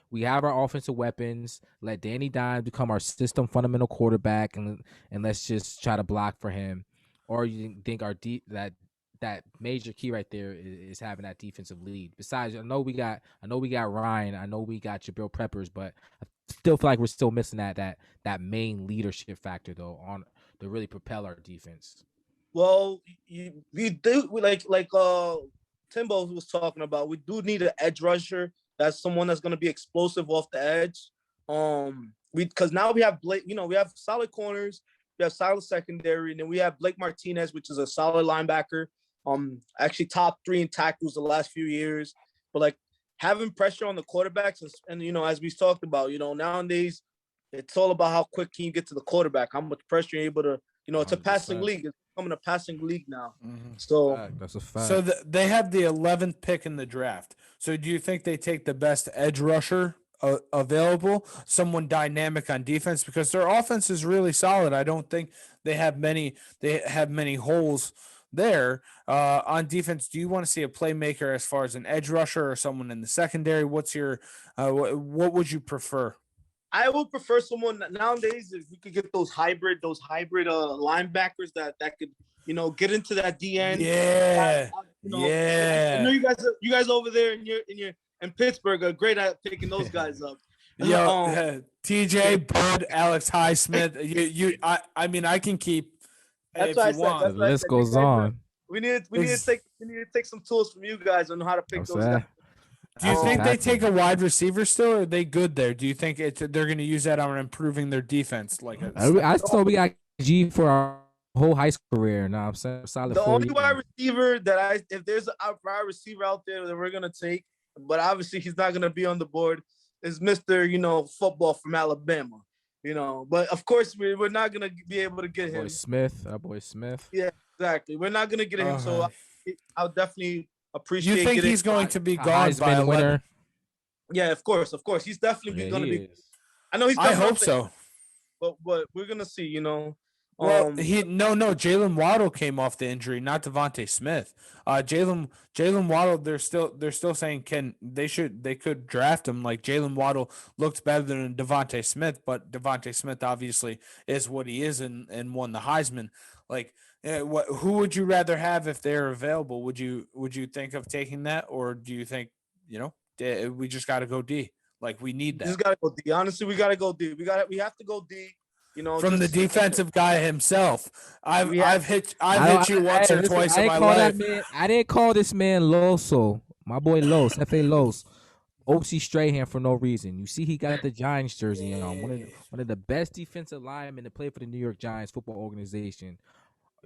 S2: we have our offensive weapons, let Danny Dimes become our system fundamental quarterback, and let's just try to block for him? Or you think that major key right there is having that defensive lead? Besides, I know we got Ryan, I know we got Jabril Peppers, but I still feel like we're still missing that main leadership factor though on to really propel our defense.
S3: Well, we do like Timbo was talking about. We do need an edge rusher. That's someone that's going to be explosive off the edge. Because now we have Blake. We have solid corners. We have solid secondary, and then we have Blake Martinez, which is a solid linebacker. Actually top 3 in tackles the last few years. But like having pressure on the quarterbacks, and as we talked about, nowadays it's all about how quick can you get to the quarterback, how much pressure you're able to, it's a passing
S2: 100%.
S3: league. It's becoming a passing league now.
S1: Mhm.
S3: So
S2: That's a fact.
S1: So they have the 11th pick in the draft. So do you think they take the best edge rusher available, someone dynamic on defense, because their offense is really solid? I don't think they have many holes there on defense. Do you want to see a playmaker as far as an edge rusher or someone in the secondary? What's your what would you prefer?
S3: I would prefer someone nowadays if we could get those hybrid linebackers that could get into that DN.
S1: Yeah,
S3: I know you guys over there in Pittsburgh are great at picking those guys up.
S1: Yo, TJ, Bud, Alex Highsmith. I mean, I can keep.
S3: That's
S1: If
S3: why I
S1: you
S3: said.
S1: want.
S3: That's
S2: The
S3: why I
S2: list
S3: said.
S2: goes on.
S3: We need to take some tools from you guys on how to pick those guys.
S1: Do you think they
S2: Exactly.
S1: take a wide receiver still, or are they good there? Do you think they're going to use that on improving their defense? Like
S2: I thought we got G for our whole high school career. Now I'm saying solid.
S3: The
S2: 4
S3: only
S2: years.
S3: wide receiver if there's a wide receiver out there that we're gonna take, but obviously he's not gonna be on the board, is Mr. Football from Alabama. But of course we're not gonna be able to get him.
S2: Boy Smith.
S3: Yeah, exactly. We're not gonna get him. So I'll definitely appreciate.
S1: You think
S3: getting
S1: he's going to be gone by
S2: Heisman
S1: 11?
S2: winner.
S3: Yeah, of course. He's definitely gonna be.
S2: Is.
S3: I know he's.
S1: I hope so.
S3: But we're gonna see.
S1: Well, Jalen Waddle came off the injury, not Devontae Smith. Jalen Waddle, they're still saying they could draft him. Like Jalen Waddle looked better than Devontae Smith, but Devontae Smith obviously is what he is and won the Heisman. Like, who would you rather have if they're available? Would you think of taking that, or do you think we just got to go D? Like we need that.
S3: Just gotta go D. Honestly, we gotta go D. We have to go D.
S1: From the defensive guy himself. I've hit you once or twice in my life.
S2: I didn't call this man Loso. My boy Los, F.A. Los. O.C. Strahan for no reason. You see he got the Giants jersey on. One of the best defensive linemen to play for the New York Giants football organization.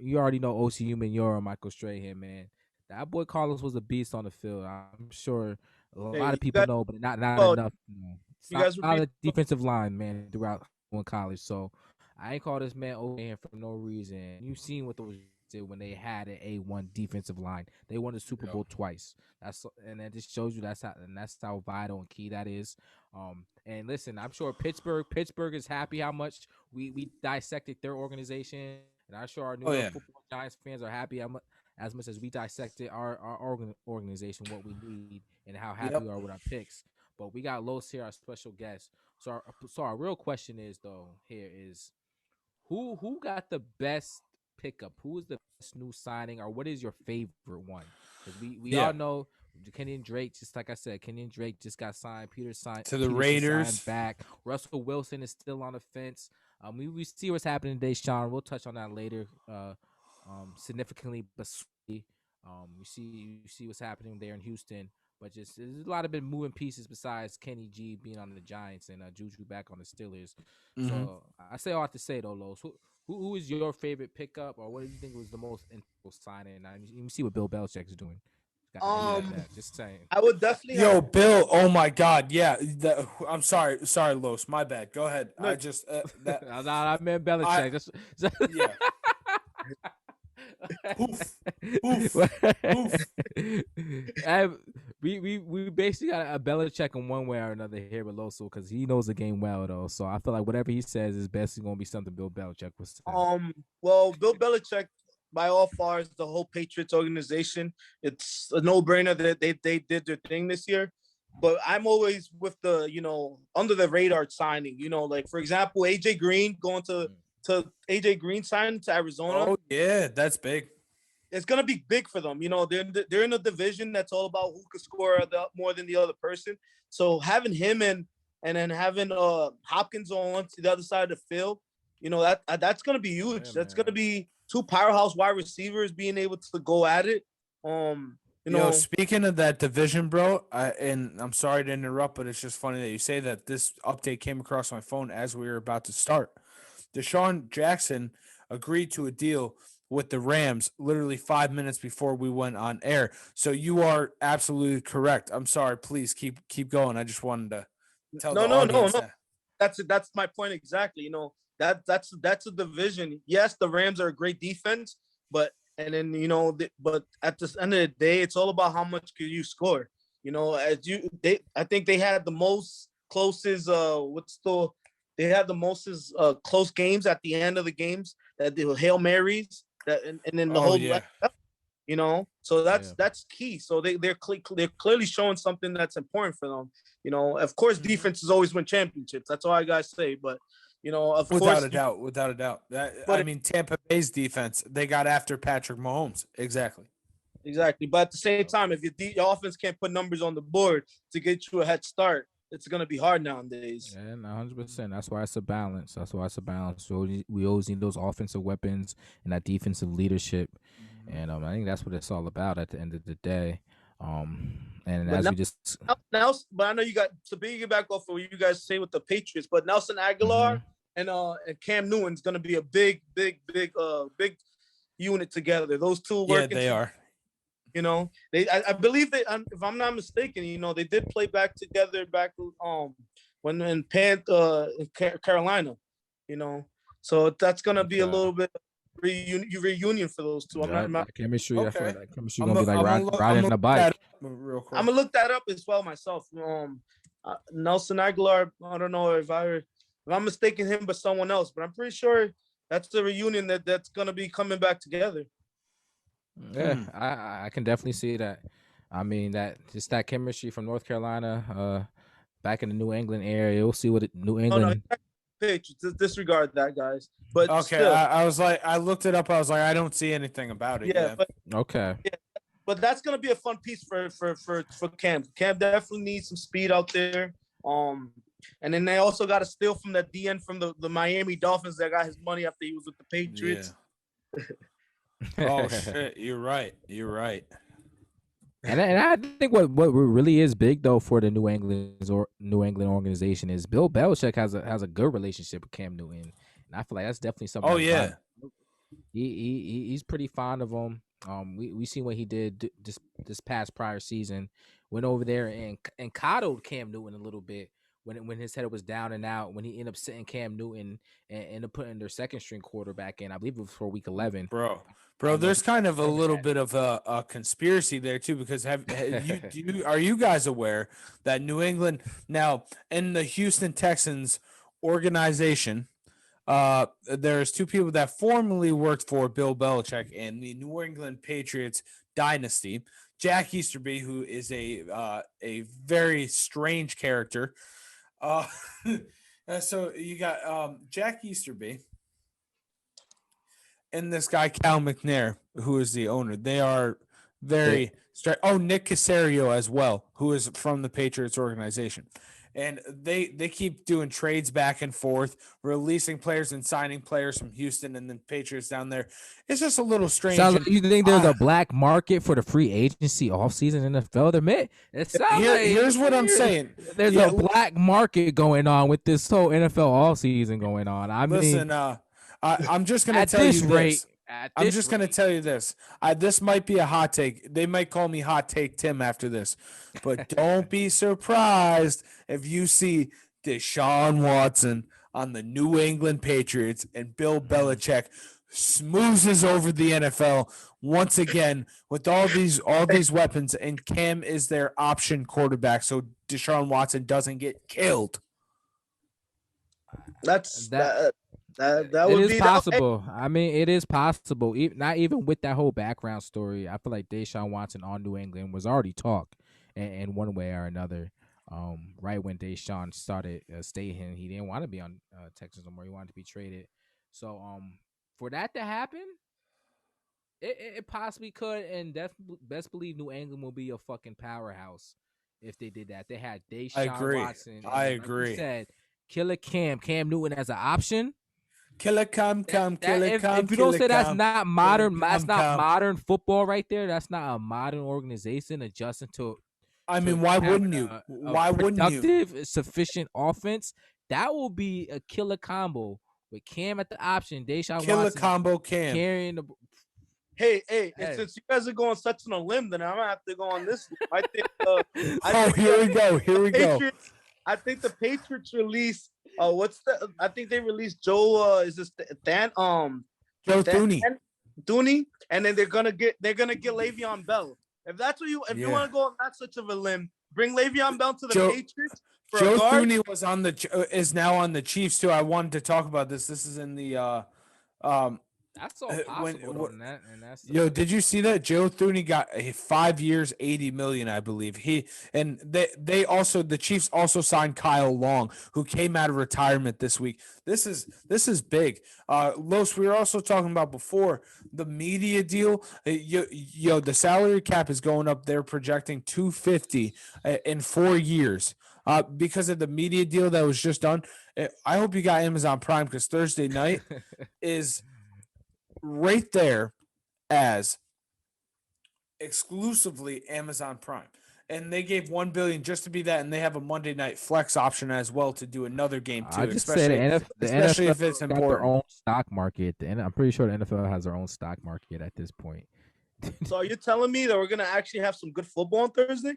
S2: You already know O.C. Umenyiora, Michael Strahan, man. That boy Carlos was a beast on the field. I'm sure a lot of people know, but not enough.
S3: You guys
S2: solid defensive line, man, throughout in college. So I ain't call this man over for no reason. You've seen what those did when they had an A1 defensive line. They won the Super Bowl twice. And that just shows you that's how vital and key that is. And listen, I'm sure Pittsburgh is happy how much we dissected their organization, and I'm sure our New York Football Giants fans are happy as much as we dissected our organization, what we need, and how happy we are with our picks. But we got Los here, our special guest. So our real question is who got the best pickup? Who is the best new signing, or what is your favorite one? Because we all know Kenny Drake, just like I said, Kenny Drake just got signed. Peterson signed
S1: Raiders
S2: back. Russell Wilson is still on the fence. We see what's happening today, Sean. We'll touch on that later. Significantly, but you see what's happening there in Houston. But just there's a lot of been moving pieces besides Kenny G being on the Giants and Juju back on the Steelers. Mm-hmm. So I say all I have to say though, Los. Who is your favorite pickup, or what do you think was the most interesting signing? You see what Bill Belichick is doing. Just saying.
S3: I would definitely.
S1: Bill. Oh my God, yeah. I'm sorry, Los. My bad. Go ahead. No. I just
S2: I meant Belichick.
S1: Yeah. Oof.
S2: We basically got a Belichick in one way or another here with Loso because he knows the game well though. So I feel like whatever he says is basically going to be something Bill Belichick was saying.
S3: Well, Bill Belichick, by all far, is the whole Patriots organization. It's a no-brainer that they did their thing this year. But I'm always with the under the radar signing. Like for example, AJ Green going to AJ Green signing to Arizona.
S1: Oh yeah, that's big.
S3: It's gonna be big for them. They're in a division that's all about who could score more than the other person. So having him and then having Hopkins on the other side of the field, that's gonna be huge. That's gonna be two powerhouse wide receivers being able to go at it.
S1: Speaking of that division, bro, and I'm sorry to interrupt, but it's just funny that you say that. This update came across my phone as we were about to start. Deshaun Jackson agreed to a deal with the Rams literally 5 minutes before we went on air. So you are absolutely correct. I'm sorry. Please keep going. I just wanted to tell the audience that.
S3: That's my point exactly. You know, that's a division. Yes, the Rams are a great defense, but and then but at the end of the day, it's all about how much can you score. You know, I think they had the most closest they had the most close games at the end of the games, that the Hail Marys, that and then the
S1: Oh
S3: whole
S1: yeah.
S3: so that's key. So they're clearly showing something that's important for them. Of course, defenses always win championships. That's all I gotta say. But of
S1: Without
S3: course,
S1: a doubt, without a doubt. I
S3: but
S1: mean, Tampa Bay's defense, they got after Patrick Mahomes. Exactly.
S3: exactly. But at the same time, if your offense can't put numbers on the board to get you a head start, it's gonna be hard nowadays.
S2: Yeah, 100%. That's why it's a balance. So we always need those offensive weapons and that defensive leadership, and I think that's what it's all about at the end of the day. And
S3: But
S2: as
S3: now,
S2: we just
S3: but I know you got to piggyback off of what you guys say with the Patriots. But Nelson Aguilar and Cam Newton's gonna be a big unit together. Those two working.
S1: Yeah, they are.
S3: I believe they, if I'm not mistaken, they did play back together back when in Carolina, so that's gonna be a little bit reunion for those two.
S2: yeah, that chemistry. I feel like that chemistry gonna be
S1: I'm
S2: like riding a bike.
S1: Real quick.
S3: I'm gonna look that up as well myself. Nelson Aguilar. I don't know if I'm mistaken him, but someone else. But I'm pretty sure that's the reunion that's gonna be coming back together.
S2: Yeah, I can definitely see that. I mean, that chemistry from North Carolina, back in the New England area. You'll see what New England.
S3: No, Patriots. Disregard that, guys. But
S1: okay,
S3: still,
S1: I was like, I looked it up. I was like, I don't see anything about it.
S3: yeah, but
S2: Okay.
S3: yeah, but that's gonna be a fun piece for Cam. Cam definitely needs some speed out there. And then they also got to steal from that DN from the Miami Dolphins that got his money after he was with the Patriots.
S1: Yeah. Oh shit, you're right.
S2: And I think what really is big though for the New England organization is Bill Belichick has a good relationship with Cam Newton, and I feel like that's definitely something.
S1: Oh yeah,
S2: he's pretty fond of him. We seen what he did this past prior season. Went over there and coddled Cam Newton a little bit when his head was down and out. When he ended up sitting Cam Newton and ended up putting their second string quarterback in, I believe it was for week 11.
S1: Bro, there's kind of a little bit of a conspiracy there too, because are you guys aware that New England now in the Houston Texans organization, there's two people that formerly worked for Bill Belichick in the New England Patriots dynasty. Jack Easterby, who is a very strange character. So you got Jack Easterby and this guy Cal McNair, who is the owner. They are very strange. Oh, Nick Caserio as well, who is from the Patriots organization. And they keep doing trades back and forth, releasing players and signing players from Houston and then Patriots down there. It's just a little strange.
S2: Sounds like you think there's a black market for the free agency offseason in the NFL?
S1: Here's what I'm saying.
S2: There's a black market going on with this whole NFL offseason going on.
S1: I'm just going to tell you this. I'm just going to tell you this. This might be a hot take. They might call me Hot Take Tim after this. But don't be surprised if you see Deshaun Watson on the New England Patriots and Bill Belichick smoozes over the NFL once again with all these weapons, and Cam is their option quarterback so Deshaun Watson doesn't get killed.
S3: That
S2: would
S3: be
S2: be possible. I mean, it is possible. Not even with that whole background story, I feel like Deshaun Watson on New England was already talked in one way or another. Right when Deshaun started staying, he didn't want to be on Texas no more. He wanted to be traded. So, for that to happen, it possibly could, and best believe New England will be a fucking powerhouse if they did that. They had Deshaun Watson.
S1: I agree.
S2: Like you said, Killer Cam Newton as an option.
S1: Killer Cam.
S2: If you don't say that's not modern, that's not modern football right there. That's not a modern organization adjusting to.
S1: I mean, why wouldn't you? Why wouldn't you?
S2: Productive, sufficient offense. That will be a killer combo with Cam at the option. Deshaun
S1: killer
S2: Watson
S1: combo Cam
S2: carrying the.
S3: Hey. Since you guys are going such on a limb, then I'm gonna have to go on this one. I think.
S1: Here we go.
S3: I think the Patriots release what's the? I think they released Joe. Is this Dan?
S1: Joe Thuney.
S3: Dooney, and then they're gonna get Le'Veon Bell. If that's what if you
S1: Yeah.
S3: want to go on that such of a limb, bring Le'Veon Bell to the
S1: Joe-
S3: Patriots for
S1: Joe
S3: a guard.
S1: Thuney was is now on the Chiefs too. I wanted to talk about this. This is in the
S2: That's all possible on that, and that's
S1: did you see that Joe Thuney got 5 years, 80 million, I believe. They also, the Chiefs also signed Kyle Long, who came out of retirement this week. This is big. Los, we were also talking about before the media deal. The salary cap is going up. They're projecting 250 in 4 years. Because of the media deal that was just done. I hope you got Amazon Prime, because Thursday night is right there as exclusively Amazon Prime. And they gave $1 billion just to be that, and they have a Monday night flex option as well to do another game too.
S4: I just say the
S1: especially
S4: NFL
S1: if it's
S4: got
S1: important.
S4: their own stock market. I'm pretty sure the NFL has their own stock market at this point.
S3: So are you telling me that we're gonna actually have some good football on Thursday?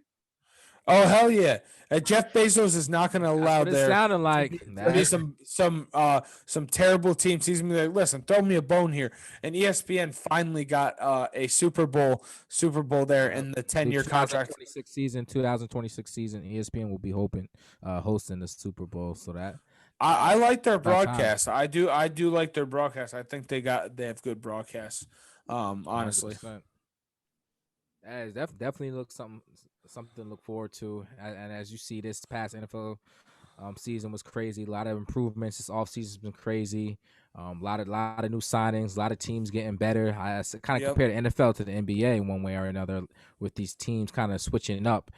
S1: Oh hell yeah! Jeff Bezos is not going to allow
S4: That's what it sounded like.
S1: to be some terrible teams. He's gonna be like, listen, throw me a bone here. And ESPN finally got a Super Bowl there in the 10-year contract.
S4: 2026 season, ESPN will be hosting the Super Bowl. So that
S1: I like their broadcast. I do like their broadcast. I think they have good broadcasts. Honestly.
S4: 100%. That definitely looks something to look forward to. And as you see, this past NFL season was crazy. A lot of improvements. This offseason's been crazy. A lot of new signings. A lot of teams getting better. I kind of compare the NFL to the NBA in one way or another, with these teams kind of switching up.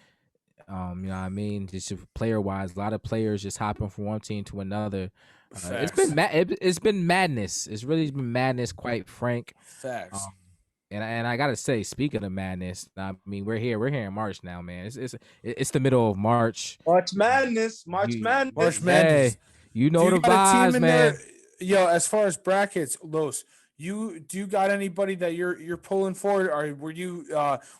S4: You know what I mean? Just player wise, a lot of players just hopping from one team to another. It's been madness. It's really been madness, quite frank.
S1: Facts.
S4: And I gotta say, speaking of madness, I mean we're here in March now, man. It's the middle of March.
S3: March Madness.
S4: Hey, you know the vibes, man.
S1: Yo, as far as brackets, Los, do you got anybody that you're pulling for? Or were you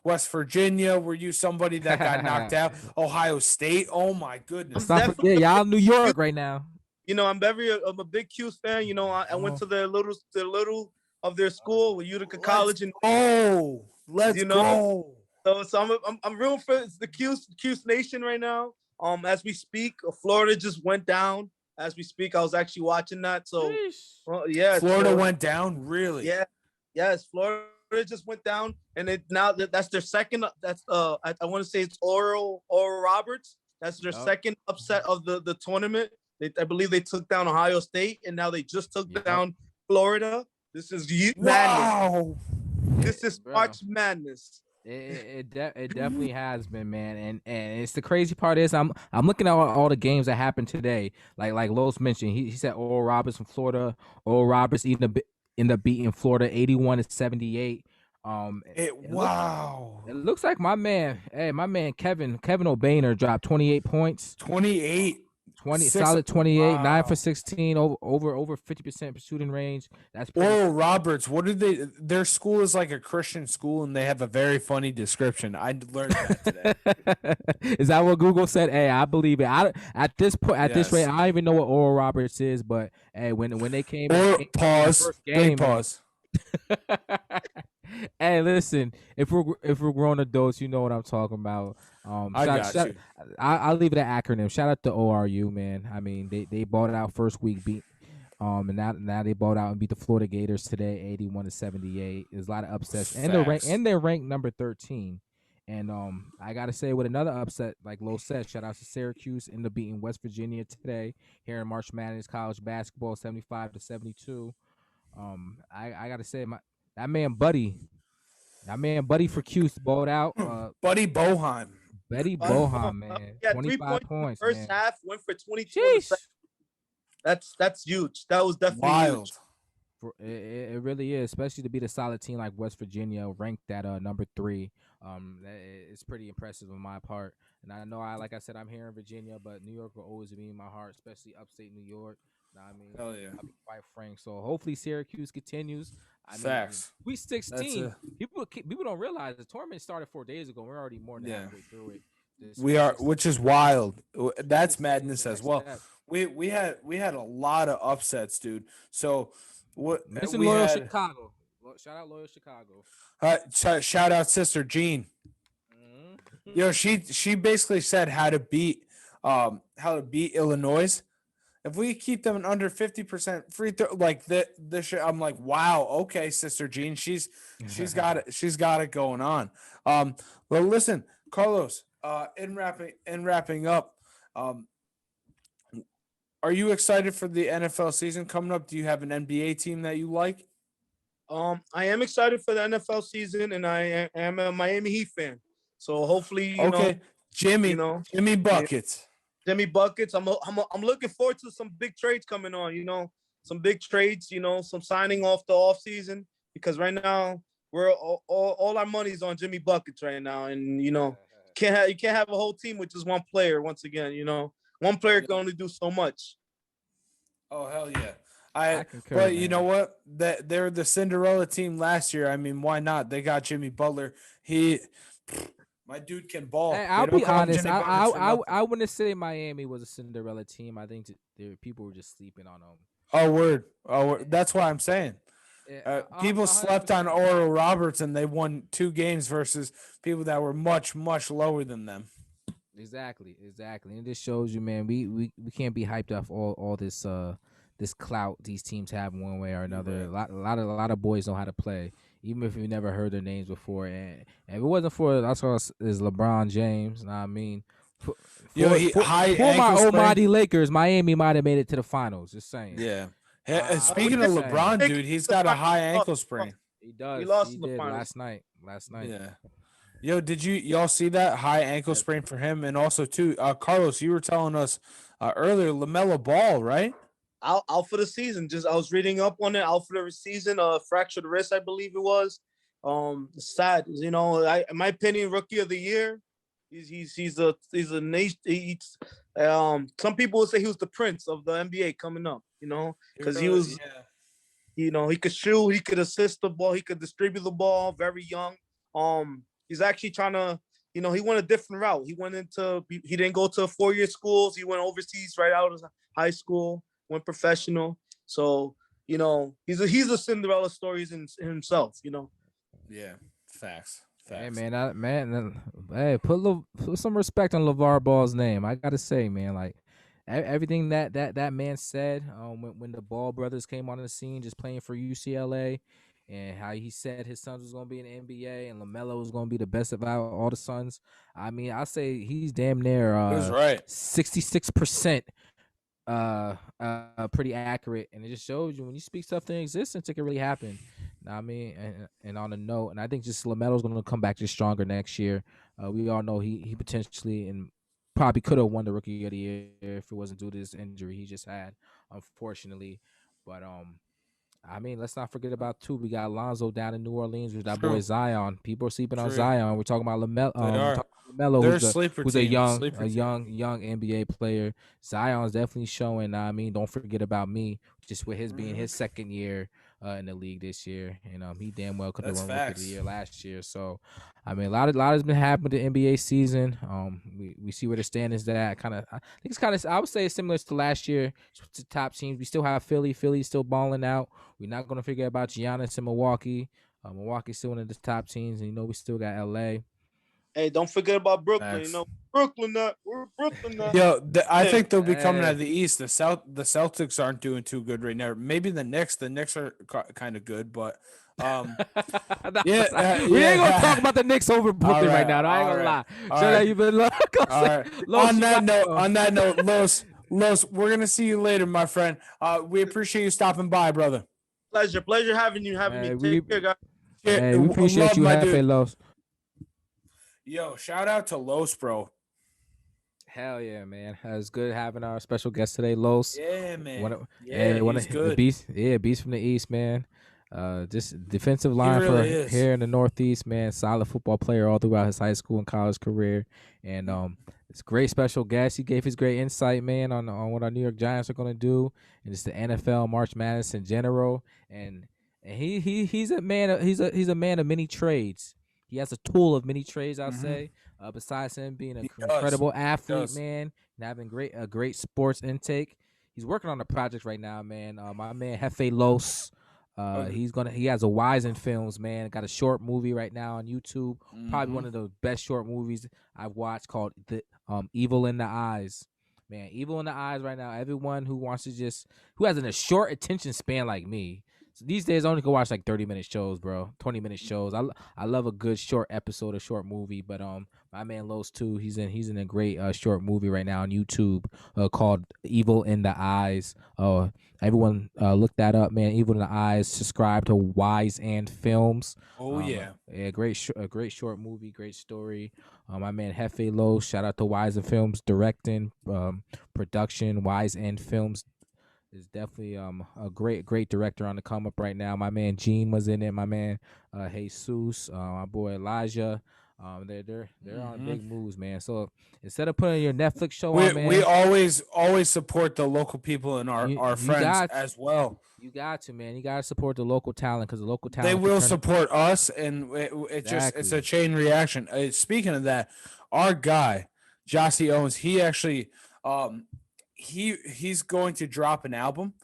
S1: West Virginia? Were you somebody that got knocked out? Ohio State? Oh my goodness!
S4: Let's not forget, y'all New York right now.
S3: You know, I'm a big Q's fan. You know, I went to the little of their school with Utica College, and
S1: let's go.
S3: So I'm rooting for the Q's Nation right now. As we speak, Florida just went down. As we speak, I was actually watching that. So,
S1: Florida went down, really?
S3: Yeah, yes, Florida just went down, and that's their second. That's I want to say it's Oral Roberts. That's their second upset of the tournament. I believe they took down Ohio State, and now they just took down Florida. This is madness. This is March Madness.
S4: It definitely has been, man, and it's the crazy part is I'm looking at all the games that happened today. Like Lowe's mentioned, he said Oral Roberts from Florida. Oral Roberts ended up beating Florida 81-78. It looks like my man Kevin O'Bainer dropped 28 points. 20 solid 28, 9 for 16, over 50% shooting range. That's
S1: Oral Roberts. What did their school is like a Christian school, and they have a very funny description. I learned that today.
S4: Is that what Google said? Hey, I believe it. At this rate, I don't even know what Oral Roberts is, but hey, when they came
S1: pause.
S4: Game, pause. Hey, listen, if we're grown adults, you know what I'm talking about. I'll leave it an acronym. Shout out to ORU, man. I mean, they bought it out first week, and now they bought out and beat the Florida Gators today, 81-78. There's a lot of upsets, and they're ranked number 13. And I gotta say, with another upset, like Lo said, shout out to Syracuse in the beating West Virginia today here in March Madness college basketball, 75-72. I gotta say, that man Buddy for Cuse balled out.
S1: Buddy Bohan.
S4: Man.
S3: Yeah,
S4: 25 points.
S3: First half went for 22.
S4: Jeez.
S3: That's huge. That was definitely
S1: wild.
S4: Huge. It really is, especially to beat a solid team like West Virginia, ranked at number 3. It's pretty impressive on my part. And I know, like I said, I'm here in Virginia, but New York will always be in my heart, especially upstate New York. I mean,
S1: hell yeah.
S4: I'll be quite frank. So hopefully Syracuse continues.
S1: Facts.
S4: We 16. People don't realize the tournament started 4 days ago. We're already more than halfway through it.
S1: We are, which is wild. That's madness as well.
S4: Step.
S1: We had a lot of upsets, dude. So what
S4: Mention
S1: we
S4: Loyal
S1: had?
S4: Chicago. Shout out Loyal Chicago.
S1: Shout out Sister Jean. Yo, she basically said how to beat Illinois. If we keep them under 50% free throw, like the shit, I'm like, wow, okay, Sister Jean, she's got it going on. Well, listen, Carlos, in wrapping up, are you excited for the NFL season coming up? Do you have an NBA team that you like?
S3: I am excited for the NFL season, and I am a Miami Heat fan. So hopefully,
S1: Jimmy Buckets.
S3: Jimmy Buckets. I'm looking forward to some big trades coming on. Some big trades. Some signing off the off season, because right now we're all our money's on Jimmy Buckets right now, and you can't have a whole team with just one player. Once again, one player can only do so much.
S1: Oh hell yeah! But you know what? They're the Cinderella team last year. I mean, why not? They got Jimmy Butler. My dude can ball.
S4: Hey, I'll be honest. I wouldn't say Miami was a Cinderella team. I think people were just sleeping on them.
S1: Oh word! That's what I'm saying. People slept on Oral Roberts, and they won 2 games versus people that were much lower than them.
S4: Exactly. And it just shows you, man. We can't be hyped off all this this clout these teams have one way or another. Right. A lot of boys know how to play, even if you never heard their names before. And if it wasn't for is LeBron James, I mean, for my almighty Lakers, Miami might have made it to the finals. Just saying.
S1: Yeah. Speaking of LeBron, dude, he's got a high ankle sprain.
S4: He does.
S3: He lost
S4: in
S3: the
S4: finals last night.
S1: Yeah. Yo, did y'all see that high ankle sprain for him? And also too, Carlos, you were telling us earlier, LaMelo Ball, right?
S3: Out for the season. I was reading up on it. Out for the season. Fractured wrist, I believe it was. Sad. In my opinion, rookie of the year. He's a nation. Some people would say he was the prince of the NBA coming up. Because he was. Yeah. He could shoot. He could assist the ball. He could distribute the ball. Very young. He's actually trying to. He went a different route. He didn't go to 4-year schools. He went overseas right out of high school. Went professional. So, he's a Cinderella story in himself,
S1: Yeah, facts.
S4: Hey, man, hey, put some respect on LeVar Ball's name. I got to say, man, like, everything that man said when the Ball brothers came on the scene just playing for UCLA, and how he said his sons was going to be in the NBA and LaMelo was going to be the best of all the sons. I mean, I say he's damn near 66%. Pretty accurate, and it just shows you when you speak stuff into existence, it can really happen. I mean, and on a note, and I think just LaMelo's going to come back just stronger next year. We all know he potentially and probably could have won the Rookie of the Year if it wasn't due to this injury he just had, unfortunately. But I mean, let's not forget about too. We got Alonzo down in New Orleans with that boy Zion. People are sleeping on Zion. We're talking about LaMelo. Who's a young NBA player. Zion's definitely showing. I mean, don't forget about me. Just with his being his second year in the league this year, and he damn well could have won Rookie of the Year last year. So, I mean, a lot has been happening to the NBA season. We see where the standings at. I think it's kind of. I would say it's similar to last year. To top teams, we still have Philly. Philly's still balling out. We're not gonna forget about Giannis and Milwaukee. Milwaukee's still one of the top teams, and we still got LA.
S3: Hey, don't forget about Brooklyn. We're Brooklyn now.
S1: Yo, I think they'll be coming out of the East. The Celtics aren't doing too good right now. Maybe the Knicks. The Knicks are kind of good, but we ain't
S4: gonna talk about the Knicks over Brooklyn right now. I ain't gonna lie. You've been
S1: on that note, Los, we're gonna see you later, my friend. We appreciate you stopping by, brother.
S3: Pleasure having me. Take care, guys.
S4: Hey, we appreciate you, Happy Los.
S1: Yo, shout out to Los, bro.
S4: Hell yeah, man. It's good having our special guest today, Los.
S1: Yeah, man.
S4: He's good. Beast from the East, man. Just defensive line really here in the Northeast, man. Solid football player all throughout his high school and college career. And it's a great special guest. He gave his great insight, man, on what our New York Giants are going to do, and it's the NFL, March Madness in general. And he's a man. He's a man of many trades. he has a tool of many trades. I'll
S1: Mhm.
S4: say. Besides him being an
S1: He does.
S4: incredible
S1: He
S4: athlete,
S1: does.
S4: man, and having a great sports intake. He's working on a project right now, man. My man Hefe Los. He has a Wisen Films, man. Got a short movie right now on YouTube. Probably one of the best short movies I've watched, called the Evil in the Eyes. Man, Evil in the Eyes right now. Everyone who wants to who has a short attention span like me. So these days I only can watch like 30-minute shows, bro. 20-minute shows. I love a good short episode, a short movie. But my man Los too. He's in a great short movie right now on YouTube called Evil in the Eyes. Everyone look that up, man. Evil in the Eyes. Subscribe to Wise and Films.
S1: Yeah,
S4: great short movie, great story. My man Hefe Lo, shout out to Wise and Films, directing, production. Wise and Films is definitely a great director on the come up right now. My man Gene was in it. My man Jesus, my boy Elijah. They're on big moves, man. So instead of putting your Netflix show on, man,
S1: we always support the local people and our friends as well.
S4: You got to, man. You got to support the local talent, because the local talent,
S1: they will support us, and it's a chain reaction. Speaking of that, our guy Jossie Owens, he actually he's going to drop an album.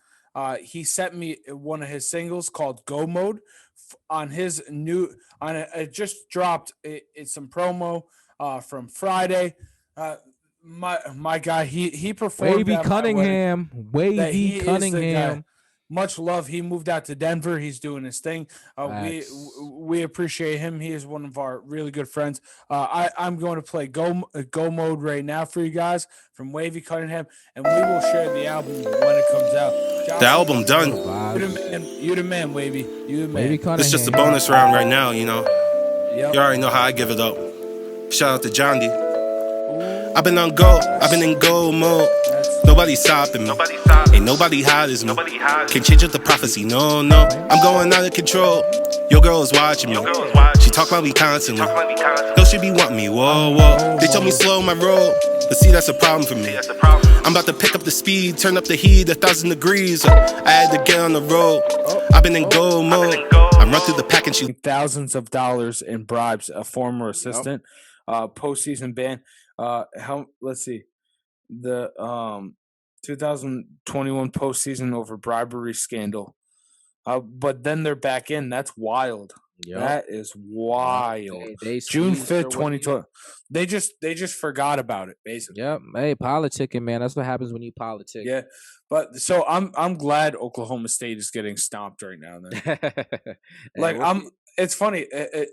S1: He sent me one of his singles called Go Mode on his new it just dropped. It's some promo from Friday. My guy, he performed
S4: Wavy Cunningham. Wavy Cunningham.
S1: Much love. He moved out to Denver. He's doing his thing. We appreciate him. He is one of our really good friends. I'm going to play Go Mode right now for you guys from Wavy Cunningham, and we will share the album when it comes out.
S5: The album done.
S1: You the man, Wavy. You the man.
S4: Wavy Cunningham.
S5: It's just a bonus round right now, you know.
S1: Yep.
S5: You already know how I give it up. Shout out to John D. I've been on go. I've been in go mode. Nobody's stopping me. Ain't nobody hot as me. Can't change up the prophecy, no. I'm going out of control. Your girl is watching me. She talk about me constantly. Though she be wanting me, whoa. They told me slow my roll, but see, that's a problem for me. I'm about to pick up the speed, turn up the heat 1,000 degrees. I had to get on the road. I've been in go mode. I run through the pack and she
S1: thousands of dollars in bribes. A former assistant, postseason ban. Let's see. The 2021 postseason over bribery scandal. But then they're back in. That's wild. Yep. That is wild. They June 5th, 2020. They just forgot about it, basically.
S4: Yep. Hey, politicking, man. That's what happens when you politic.
S1: Yeah. But so I'm glad Oklahoma State is getting stomped right now. Then. It's funny.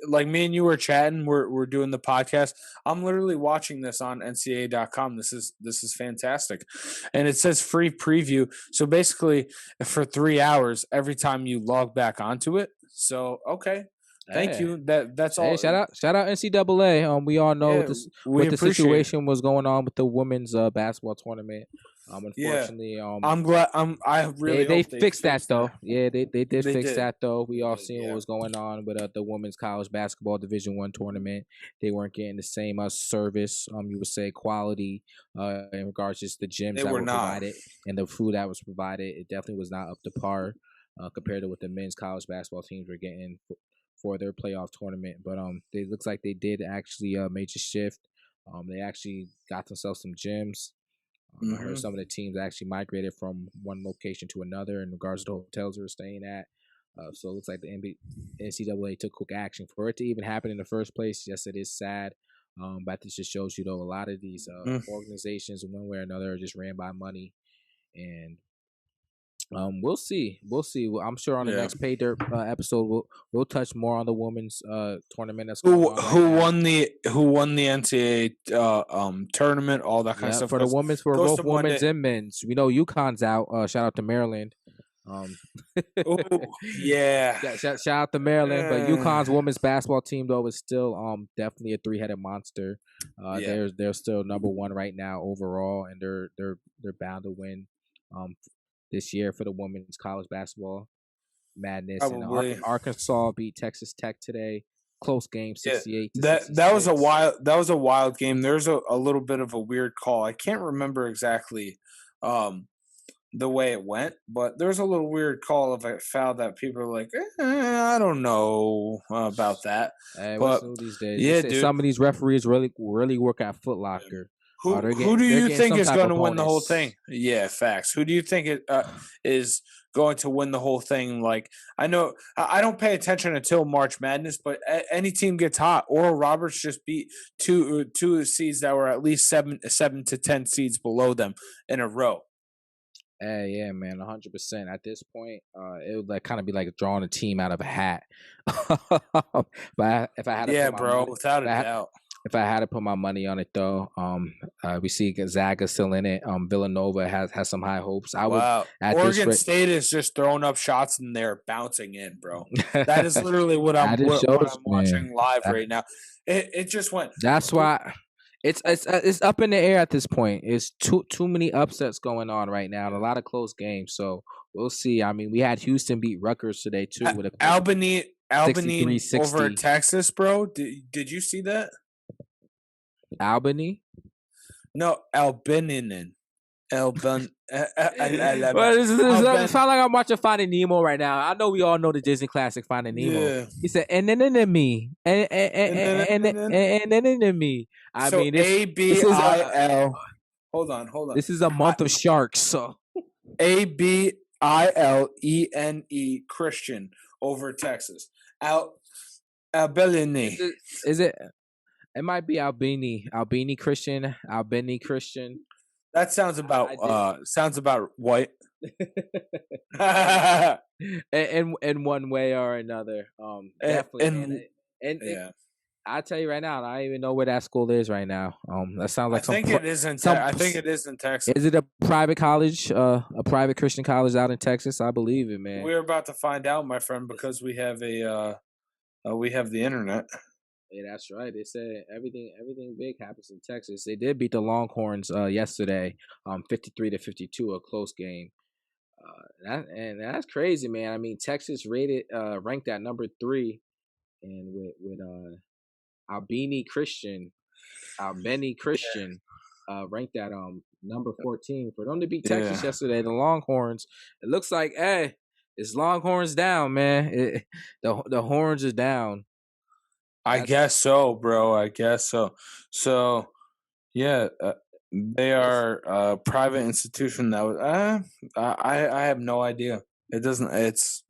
S1: Like me and you were chatting. We're doing the podcast. I'm literally watching this on NCAA.com. This is fantastic, and it says free preview. So basically, for 3 hours every time you log back onto it. So okay, thank you. That's all.
S4: Shout out NCAA. We all know what the situation was going on with the women's basketball tournament. Unfortunately,
S1: I'm glad. I really
S4: they fixed that though. Yeah, they did fix that though. We all seen what was going on with the women's college basketball Division I tournament. They weren't getting the same service. You would say quality in regards to just the gyms that were provided and the food that was provided. It definitely was not up to par compared to what the men's college basketball teams were getting for their playoff tournament. But it looks like they did actually major shift. They actually got themselves some gyms. I heard some of the teams actually migrated from one location to another in regards to the hotels they were staying at. So it looks like the NCAA took quick action for it to even happen in the first place. Yes, it is sad. But this just shows you, though, a lot of these organizations, one way or another, are just ran by money. And we'll see. I'm sure on the next PayDirt episode, we'll touch more on the women's tournament. That's
S1: who won the NCAA tournament, all that kind of stuff.
S4: For the women's, for both women's and men's. We know UConn's out. Shout out to Maryland. Shout out to Maryland. But UConn's women's basketball team though is still definitely a 3-headed monster. They're still number one right now overall, and they're bound to win this year for the women's college basketball madness. And Arkansas beat Texas Tech today. Close game, 68.
S1: That was a wild game. There's a little bit of a weird call. I can't remember exactly the way it went, but there was a little weird call of a foul that people are like, I don't know about that.
S4: Hey,
S1: but
S4: what's new these days?
S1: yeah,
S4: Dude.
S1: dude.
S4: Some of these referees really work at Foot Locker.
S1: Who do you think is going to win the whole
S4: bonus.
S1: thing? Yeah, facts. Who do you think is going to win the whole thing? Like, I know I don't pay attention until March Madness, but any team gets hot. Oral Roberts just beat two seeds that were at least 7 to 10 seeds below them in a row.
S4: Hey, yeah, man, 100%. At this point, it would kind of be like drawing a team out of a hat. But if I had to
S1: yeah,
S4: put my
S1: bro,
S4: money,
S1: without a doubt.
S4: If I had to put my money on it, though, we see Gonzaga still in it. Villanova has some high hopes.
S1: Oregon State is just throwing up shots and they're bouncing in, bro. That is literally what I'm watching live right now. It just went.
S4: That's why it's up in the air at this point. It's too many upsets going on right now and a lot of close games. So we'll see. I mean, we had Houston beat Rutgers today too with a
S1: Albany over Texas, bro. Did you see that?
S4: Albany?
S1: No, Albanian. Well,
S4: this sound like I'm watching Finding Nemo right now. I know we all know the Disney classic Finding Nemo. Yeah. He said, and then me. I mean,
S1: ABIL. Hold on.
S4: This is a month of sharks, so
S1: ABILENE Christian over Texas. Albany.
S4: Is it? It might be Albany Christian.
S1: That sounds about white.
S4: in one way or another. Definitely. And I tell you right now, I don't even know where that school is right now. That sounds like
S1: I think it is in Texas.
S4: Is it a private college, a private Christian college out in Texas? I believe it, man.
S1: We're about to find out, my friend, because we have the internet.
S4: Yeah, that's right. They said everything big happens in Texas. They did beat the Longhorns yesterday, 53-52, a close game. That's crazy, man. I mean, Texas ranked at number 3, and with Albany Christian, ranked at number 14. For them to beat Texas yesterday, the Longhorns, it looks like, hey, it's Longhorns down, man. The horns are down.
S1: I guess so, bro. I guess so. So, yeah, they are a private institution that was. I have no idea. It doesn't. It's.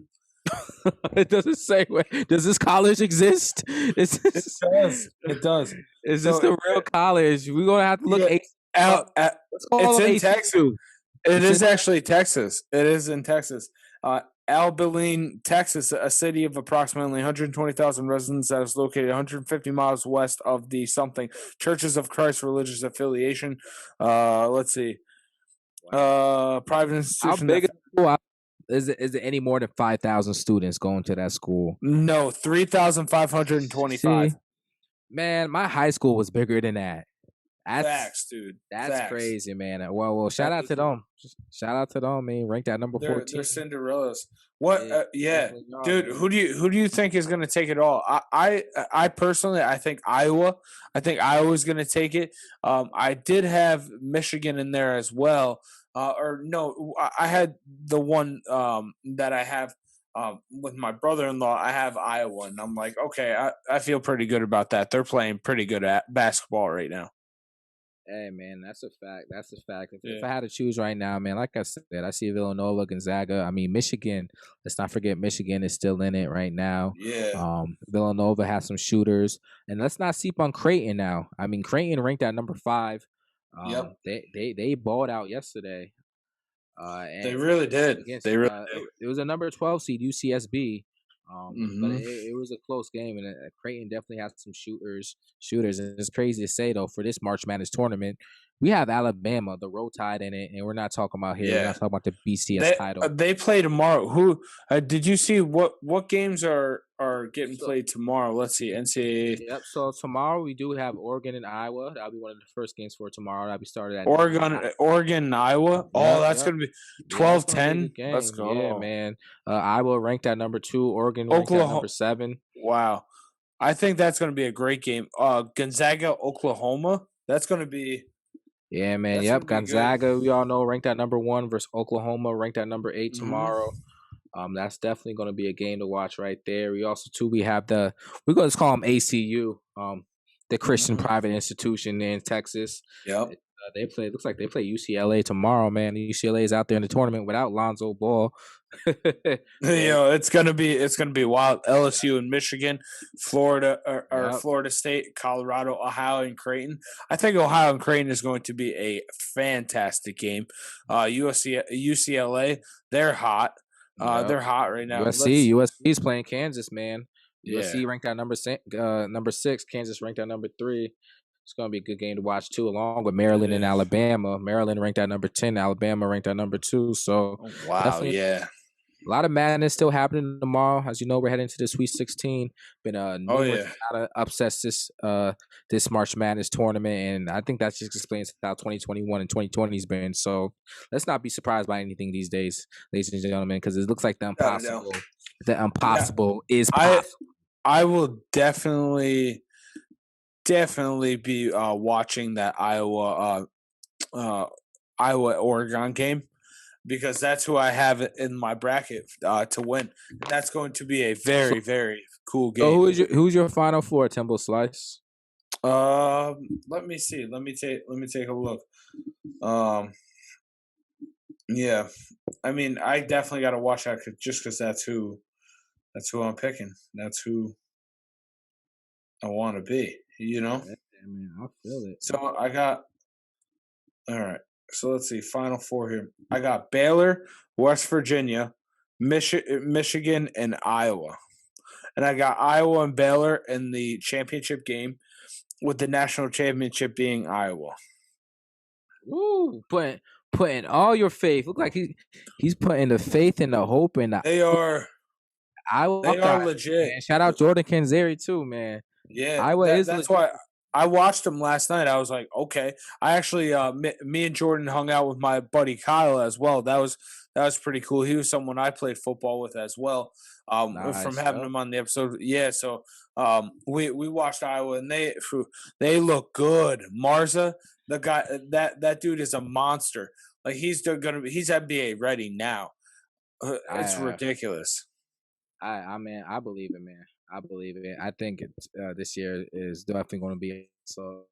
S4: It doesn't say where. Does this college exist?
S1: It does. It does.
S4: Is this the real college? We're gonna have to look.
S1: It's in Texas. It is actually Texas. It is in Texas. Abilene, Texas, a city of approximately 120,000 residents that is located 150 miles west of the Churches of Christ religious affiliation. Let's see. Private institution.
S4: How big is it any more than 5,000 students going to that school?
S1: No, 3,525.
S4: Man, my high school was bigger than that.
S1: Facts, dude.
S4: That's crazy, man. Well, shout out to them. Shout out to them, man. Ranked at number 14.
S1: They're Cinderellas. What? Dude. Who do you think is going to take it all? I personally, I think Iowa. I think Iowa's going to take it. I did have Michigan in there as well. Or no, I had the one that I have with my brother-in-law. I have Iowa, and I'm like, okay, I feel pretty good about that. They're playing pretty good at basketball right now.
S4: Hey, man, that's a fact. If I had to choose right now, man, like I said, I see Villanova, Gonzaga. I mean, Michigan. Let's not forget Michigan is still in it right now.
S1: Yeah.
S4: Villanova has some shooters, and let's not sleep on Creighton now. I mean, Creighton ranked at number 5. They balled out yesterday.
S1: And they really did.
S4: It was a number 12 seed, UCSB. But it was a close game, and Creighton definitely has some shooters. And it's crazy to say, though, for this March Madness tournament, we have Alabama, the Roll Tide, in it, and we're not talking about here. We're not talking about the BCS title.
S1: They play tomorrow. Who did you see? What games are getting played tomorrow? Let's see, NCAA.
S4: Yep. So tomorrow we do have Oregon and Iowa. That'll be one of the first games for tomorrow. That'll be started at
S1: Oregon and Iowa. That's gonna be 12-10. Let's go.
S4: Yeah, man. Iowa ranked at number 2. Oregon ranked at number 7.
S1: Wow. I think that's gonna be a great game. Gonzaga, Oklahoma. That's gonna be.
S2: Yeah, man.
S1: That's
S2: Yep,
S1: gonna be good.
S2: Gonzaga, we all know, ranked at number 1 versus Oklahoma, ranked at number 8
S1: Mm-hmm.
S2: tomorrow. That's definitely going to be a game to watch right there. We also we have we're going to call them ACU, the Christian private institution in Texas.
S1: Yep.
S2: They play. Looks like they play UCLA tomorrow, man. UCLA is out there in the tournament without Lonzo Ball.
S1: It's gonna be wild. LSU and Michigan, Florida or Florida State, Colorado, Ohio, and Creighton. I think Ohio and Creighton is going to be a fantastic game. UCLA, they're hot. They're hot right now.
S2: USC is playing Kansas, man.
S1: Yeah.
S2: USC ranked at number 6. Kansas ranked at number 3. It's going to be a good game to watch, too, along with Maryland and Alabama. Maryland ranked at number 10. Alabama ranked at number 2. So,
S1: wow, yeah.
S2: A lot of madness still happening tomorrow. As you know, we're heading to the Sweet 16. Been a lot of upsets this March Madness tournament, and I think that just explains how 2021 and 2020 has been. So let's not be surprised by anything these days, ladies and gentlemen, because it looks like the impossible is possible.
S1: I will definitely be watching that Iowa Oregon game, because that's who I have in my bracket to win. And that's going to be a very, very cool game.
S2: So who's your Final Four, Timbo Slice?
S1: Let me see. Let me take a look. Yeah. I mean, I definitely got to watch that just because that's who I'm picking. That's who I want to be. You know.
S2: Yeah, man, I feel it.
S1: So I got. All right. So let's see. Final Four here. I got Baylor, West Virginia, Michigan, and Iowa. And I got Iowa and Baylor in the championship game, with the national championship being Iowa.
S2: Ooh, putting all your faith. Look like he's putting the faith and the hope in the.
S1: They are
S2: Iowa
S1: legit.
S2: Man. Shout out Jordan Kanzeri too, man.
S1: Yeah,
S2: Iowa is.
S1: That's why I watched him last night. I was like, okay. I actually, me and Jordan hung out with my buddy Kyle as well. That was pretty cool. He was someone I played football with as well. From having him on the episode. Yeah. So, we watched Iowa, and they look good. Marza, the guy, that dude is a monster. Like he's NBA ready now. It's ridiculous.
S2: I mean, I believe it, man. I believe it. I think this year is definitely going to be so.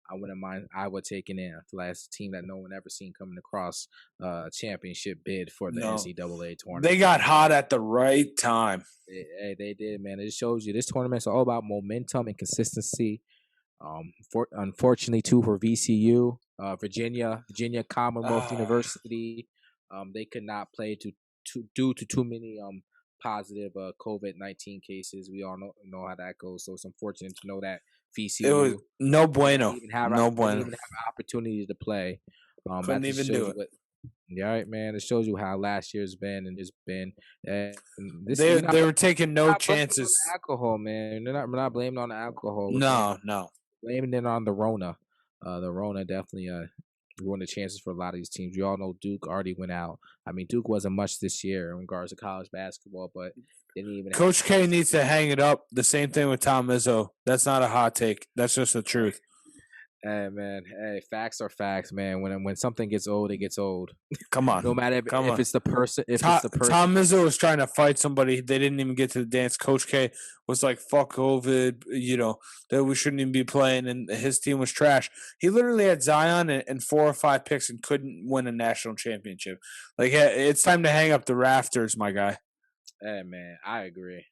S2: I wouldn't mind Iowa taking in the last team that no one ever seen coming across a championship bid for the NCAA tournament.
S1: They got hot at the right time.
S2: They did, man. It shows you this tournament's all about momentum and consistency. Unfortunately, too, for VCU, Virginia Commonwealth University, they could not play due to too many positive COVID-19 cases. We all know how that goes. So it's unfortunate to know that VCU.
S1: It was no bueno.
S2: Didn't even have an opportunity to play.
S1: Couldn't even do it.
S2: Yeah, right, man. It shows you how last year's been and it's been.
S1: They were taking no chances.
S2: Alcohol, man. We're not blaming on the alcohol.
S1: No.
S2: Blaming it on the Rona. The Rona definitely ruined the chances for a lot of these teams. We all know Duke already went out. I mean, Duke wasn't much this year in regards to college basketball, but didn't even.
S1: Coach K needs to hang it up. The same thing with Tom Izzo. That's not a hot take. That's just the truth.
S2: Hey, man. Hey, facts are facts, man. When something gets old, it gets old.
S1: Come on.
S2: No matter if it's the person.
S1: Tom Izzo was trying to fight somebody. They didn't even get to the dance. Coach K was like, fuck COVID, that we shouldn't even be playing. And his team was trash. He literally had Zion and 4 or 5 picks and couldn't win a national championship. Like, it's time to hang up the rafters, my guy.
S2: Hey, man. I agree.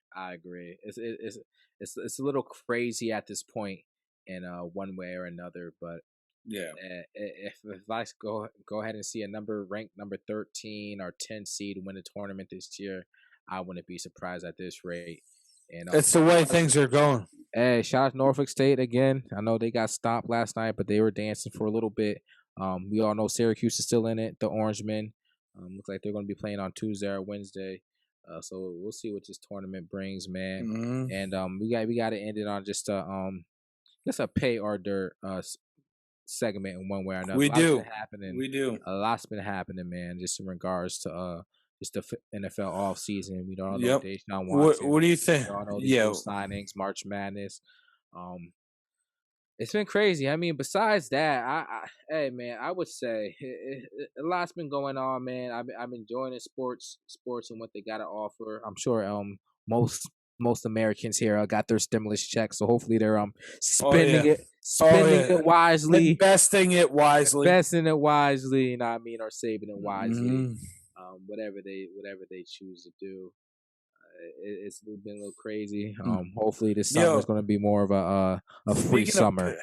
S2: It's a little crazy at this point. In one way or another, but
S1: yeah,
S2: if I go ahead and see a ranked number 13 or 10 seed win the tournament this year, I wouldn't be surprised at this rate. And
S1: it's the way things are going.
S2: Hey, shout out to Norfolk State again. I know they got stopped last night, but they were dancing for a little bit. We all know Syracuse is still in it. The Orangemen looks like they're going to be playing on Tuesday or Wednesday. So we'll see what this tournament brings, man.
S1: Mm-hmm.
S2: And we got to end it on just That's a pay or dirt segment in one way or another.
S1: We do.
S2: A lot's been happening, man. Just in regards to just the NFL off season. We don't know Deshaun Watson.
S1: What do you think?
S2: Signings, March Madness. It's been crazy. I mean, besides that, hey man, I would say a lot's been going on, man. I've been enjoying the sports and what they got to offer. I'm sure most Americans here got their stimulus checks, so hopefully they're spending it wisely,
S1: investing it wisely,
S2: you know what I mean, or saving it wisely. Whatever they choose to do. It's been a little crazy. Hopefully this summer is going to be more of a free summer.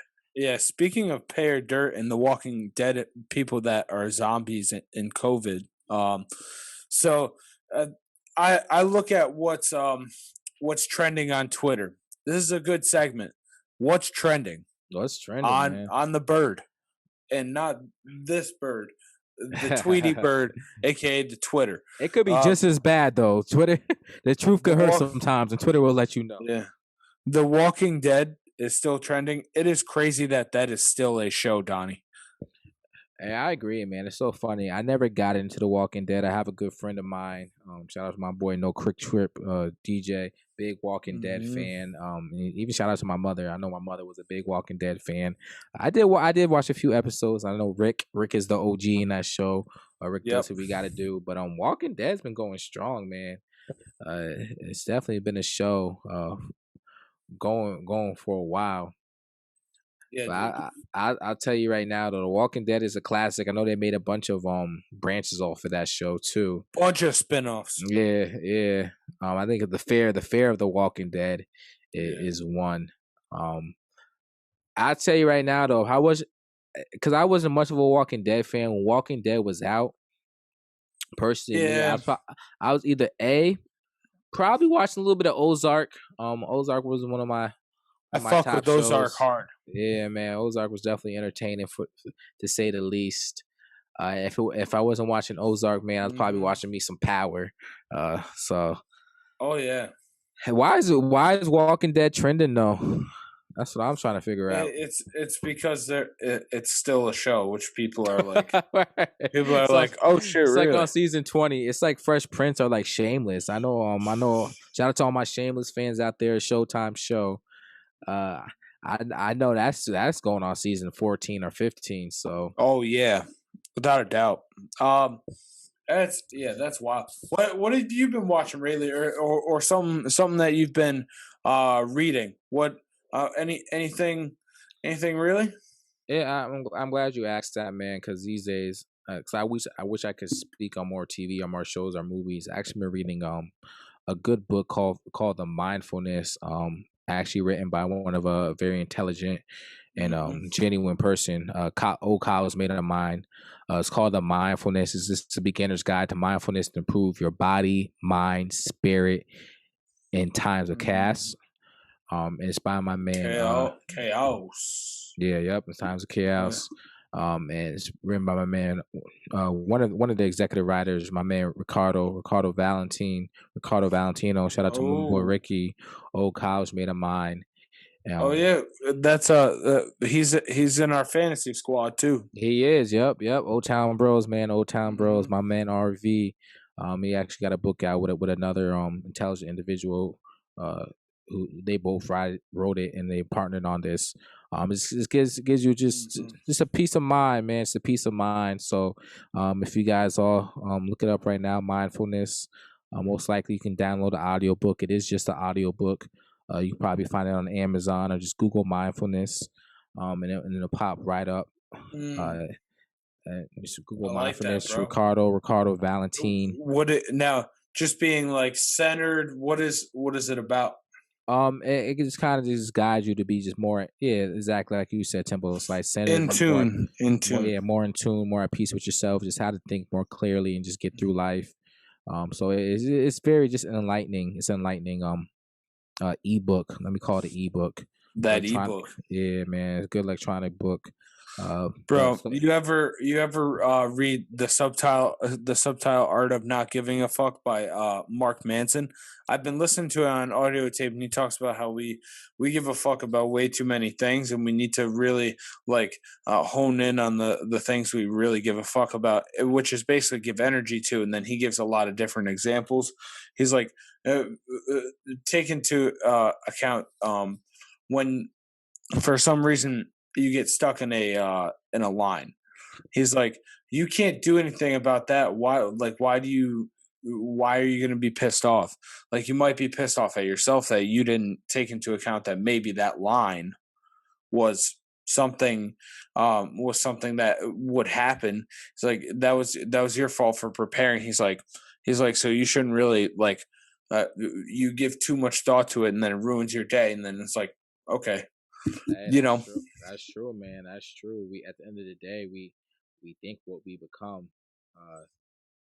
S1: Speaking of PayDirt and the Walking Dead people that are zombies in COVID, so I look at what's trending on Twitter. This is a good segment. What's trending?
S2: What's trending
S1: on the bird, and not this bird. The Tweety bird, aka the Twitter.
S2: It could be just as bad though. Twitter, the truth could hurt sometimes, and Twitter will let you know.
S1: Yeah, The Walking Dead is still trending. It is crazy that is still a show, Donnie.
S2: Hey, I agree, man. It's so funny. I never got into The Walking Dead. I have a good friend of mine. Shout out to my boy No Crick Trip, DJ, big Walking Dead fan. Even shout out to my mother. I know my mother was a big Walking Dead fan. I did watch a few episodes. I know Rick is the OG in that show. Rick does what we got to do. But Walking Dead's been going strong, man. It's definitely been a show going for a while. Yeah, I'll tell you right now, though, The Walking Dead is a classic. I know they made a bunch of branches off of that show too.
S1: Bunch of spinoffs.
S2: Yeah. I think the fear of The Walking Dead is one. I'll tell you right now, though, because I wasn't much of a Walking Dead fan when Walking Dead was out. Personally, I was either probably watching a little bit of Ozark. Ozark was one of my
S1: fuck with Ozark hard.
S2: Yeah, man, Ozark was definitely entertaining to say the least. If I wasn't watching Ozark, man, I was probably watching me some Power. So.
S1: Oh yeah.
S2: Why is Walking Dead trending though? That's what I'm trying to figure out.
S1: It's because it's still a show, which people are like, oh shit,
S2: it's
S1: really?
S2: Like on season 20. It's like Fresh Prince or like Shameless. I know. Shout out to all my Shameless fans out there. Showtime show. I know that's going on season 14 or 15. So.
S1: Oh yeah, without a doubt. That's wild. What have you been watching lately, or something that you've been reading? What anything really?
S2: Yeah, I'm glad you asked that, man. Because these days, I wish I could speak on more TV, on more shows or movies. I actually been reading a good book called The Mindfulness. Actually written by one of a very intelligent and genuine person. Kyle's made a mind. It's called The Mindfulness. It's just a beginner's guide to mindfulness to improve your body, mind, spirit in times of chaos. It's by my man
S1: Chaos.
S2: In times of chaos. And it's written by my man, one of the executive writers, my man Ricardo Valentino. Shout out to my boy Ricky. Old Kyle's made a mind.
S1: That's he's in our fantasy squad too.
S2: He is. Yep. Old Town Bros, man. Old Town Bros. My man RV. He actually got a book out with another intelligent individual. Who they both wrote it and they partnered on this. It gives you just a peace of mind, man. It's a peace of mind. So if you guys all look it up right now, Mindfulness, most likely you can download the audiobook. It is just an audiobook. You can probably find it on Amazon or just Google Mindfulness, and it'll pop right up. Just Google Mindfulness, that, Ricardo Valentine.
S1: Just being like centered. What is it about?
S2: It just kind of just guides you to be just more, exactly like you said, Temple. It's like centered,
S1: in tune,
S2: more in tune, more at peace with yourself. Just how to think more clearly and just get through life. So it's very just enlightening. It's enlightening. Ebook. Let me call it an ebook.
S1: That ebook.
S2: Yeah, man, it's a good electronic book.
S1: Bro, you ever read the subtitle Art of Not Giving a Fuck by Mark Manson? I've been listening to it on audio tape, and he talks about how we give a fuck about way too many things, and we need to really hone in on the things we really give a fuck about, which is basically give energy to. And then he gives a lot of different examples. He's like, take into account when for some reason you get stuck in a line. He's like, you can't do anything about that. Why are you going to be pissed off? Like, you might be pissed off at yourself that you didn't take into account that maybe that line was something that would happen. It's like that was your fault for preparing. He's like, so you shouldn't really you give too much thought to it and then it ruins your day. And then it's like, okay,
S4: Hey, that's true, man. That's true. We, at the end of the day, we think what we become.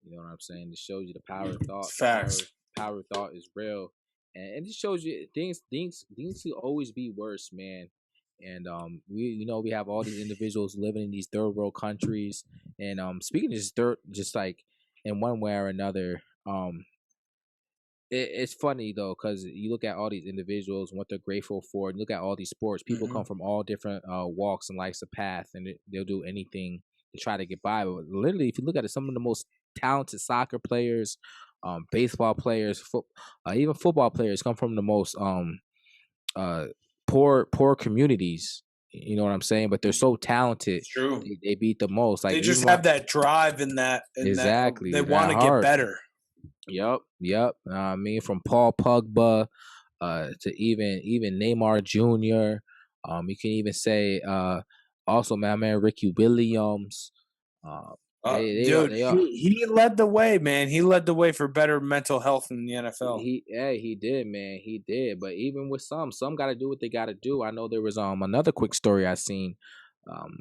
S4: You know what I'm saying? It shows you the power of thought.
S1: Facts.
S4: Power of thought is real, and it just shows you things will always be worse, man. And we have all these individuals living in these third world countries, and speaking of just like in one way or another, it's funny though, because you look at all these individuals and what they're grateful for, and look at all these sports. People come from all different walks and life's a path, and they'll do anything to try to get by. But literally, if you look at it, some of the most talented soccer players, baseball players, even football players come from the most poor communities. You know what I'm saying? But they're so talented.
S1: It's true.
S4: They beat the most. Like,
S1: they just have that drive in that.
S4: Exactly.
S1: They want to get better.
S4: Yep. I mean, from Paul Pogba to even Neymar Jr. You can even say also my man Ricky Williams.
S1: He led the way, man. He led the way for better mental health in the NFL.
S4: He did, man. He did. But even with some got to do what they got to do. I know there was another quick story I seen.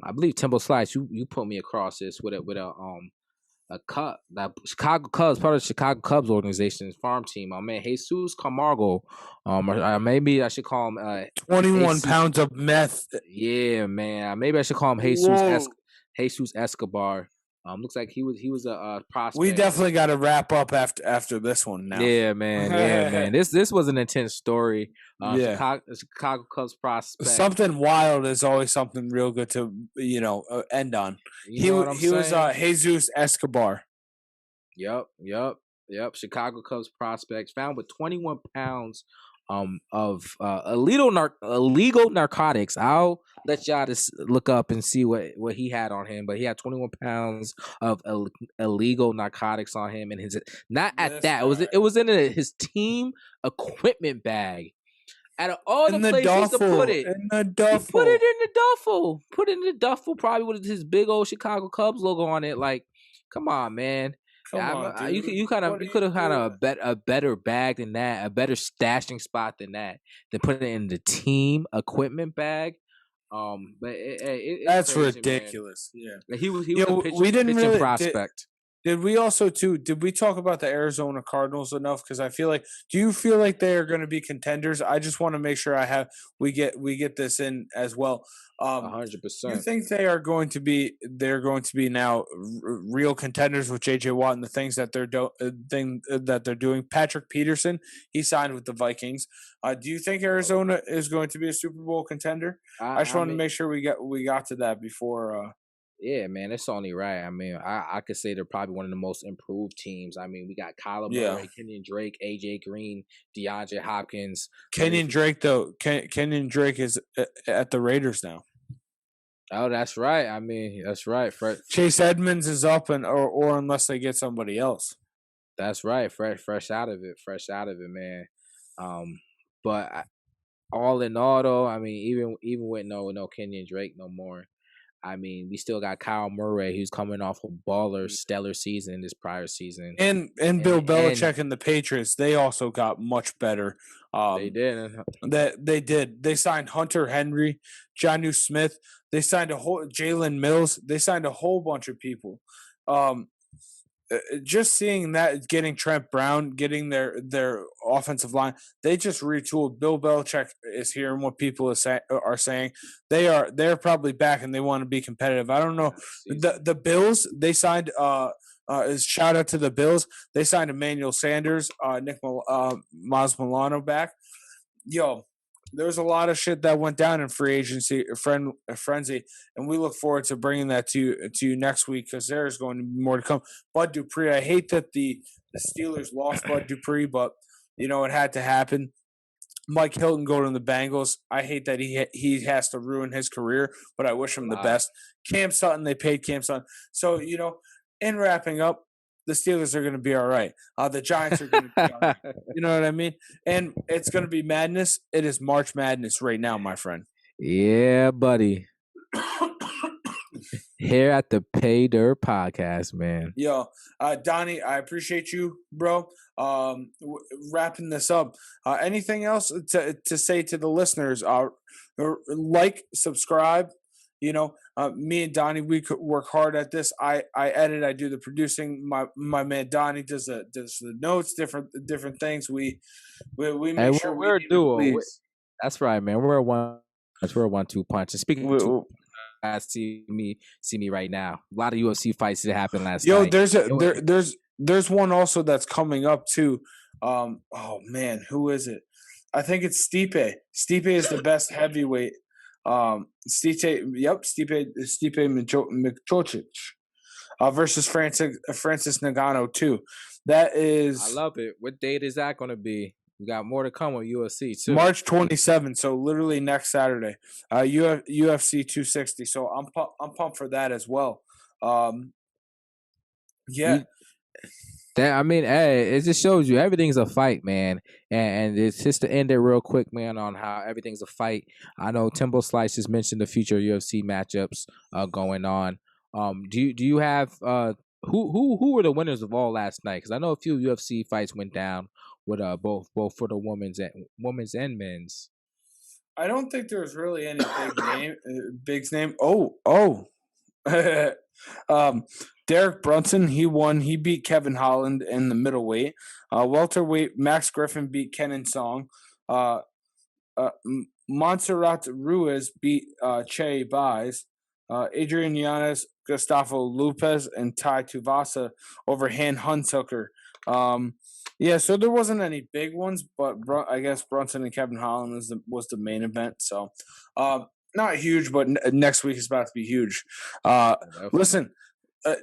S4: I believe Temple Slice. You put me across this with a Cub, that Chicago Cubs, part of the Chicago Cubs organization's farm team. My man Jesus Camargo, or maybe I should call him
S1: 21 pounds of meth.
S4: Yeah, man. Maybe I should call him Jesus Escobar. Looks like he was a prospect.
S1: We definitely got to wrap up after this one now.
S4: Yeah, man. This was an intense story. Chicago Cubs prospect.
S1: Something wild is always something real good to end on. He was Jesus Escobar.
S4: Yep. Chicago Cubs prospects found with 21 pounds of illegal narcotics. I'll let y'all just look up and see what he had on him, but he had 21 pounds of illegal narcotics on him, and it was in his team equipment bag. Out of all the places to put it,
S1: in the duffel.
S4: He put it in the duffel. Put it in the duffel, probably with his big old Chicago Cubs logo on it. Like, come on, man. You could have had a better bag than that, a better stashing spot than that, than put it in the team equipment bag. But
S1: that's
S4: crazy,
S1: ridiculous.
S4: Man. Yeah, he was a pitching prospect.
S1: Did we also did we talk about the Arizona Cardinals enough? Because I feel like, do you feel like they are going to be contenders? I just want to make sure we get this in as well.
S4: 100%.
S1: You think they're going to be now real contenders with JJ Watt and the things that they're doing? Patrick Peterson, he signed with the Vikings. Do you think Arizona is going to be a Super Bowl contender? I just want to make sure we got to that before.
S4: Yeah, man, it's only right. I mean, I could say they're probably one of the most improved teams. I mean, we got Kyler Murray, Kenyon Drake, AJ Green, DeAndre Hopkins.
S1: Kenyon Drake is at the Raiders now.
S4: Oh, that's right. I mean, that's right.
S1: Chase Edmonds is up, or unless they get somebody else.
S4: That's right. Fresh out of it, man. But all in all, though, I mean, even with no Kenyon Drake no more. I mean, we still got Kyle Murray, who's coming off a stellar season this prior season.
S1: And Bill Belichick and the Patriots, they also got much better.
S4: They did.
S1: They did. They signed Hunter Henry, Jonnu Smith. They signed Jalen Mills. They signed a whole bunch of people. Just seeing that, getting Trent Brown, getting their offensive line, they just retooled. Bill Belichick is hearing what people are saying. They're probably back and they want to be competitive. I don't know. The Bills, they signed shout out to the Bills. They signed Emmanuel Sanders, Nick Maz Milano back. Yo, there's a lot of shit that went down in free agency frenzy, and we look forward to bringing that to you next week because there's going to be more to come. Bud Dupree, I hate that the Steelers lost Bud Dupree, but it had to happen. Mike Hilton go to the Bengals. I hate that he has to ruin his career, but I wish him the best. Cam Sutton, they paid Cam Sutton. So, in wrapping up, the Steelers are going to be all right. The Giants are going to be all right. You know what I mean? And it's going to be madness. It is March Madness right now, my friend.
S4: Yeah, buddy. Here at the PayDirt podcast, man.
S1: Yo, Donnie, I appreciate you, bro. Wrapping this up. Anything else to say to the listeners? Like, subscribe. Me and Donnie, we could work hard at this. I edit, I do the producing. My man Donnie does the notes, different things. We make sure
S4: we're a duo. That's right, man. We're a 1-2 punch. And speaking of see me right now. A lot of UFC fights that happened last night.
S1: There's one also that's coming up too. Oh man, who is it? I think it's Stipe. Stipe is the best heavyweight. Stipe Miocic versus Francis Ngannou too. That is.
S2: I love it. What date is that going to be? We got more to come on UFC too.
S1: March 27th, so literally next Saturday. UFC 260. So I'm pumped for that as well. Yeah.
S4: It just shows you everything's a fight, man. And it's just to end it real quick, man, on how everything's a fight. I know Timbo Slice has mentioned the future UFC matchups going on. Do you have who were the winners of all last night? Because I know a few UFC fights went down with both for the women's and men's.
S1: I don't think there's really any big name. Derek Brunson, he won. He beat Kevin Holland in the middleweight. Welterweight, Max Griffin beat Kenan Song. Montserrat Ruiz beat Che Baez. Adrian Yanez, Gustavo Lopez, and Tai Tuivasa over Han Huntucker. Yeah, so there wasn't any big ones, but I guess Brunson and Kevin Holland was the main event. So, not huge, but next week is about to be huge. Listen,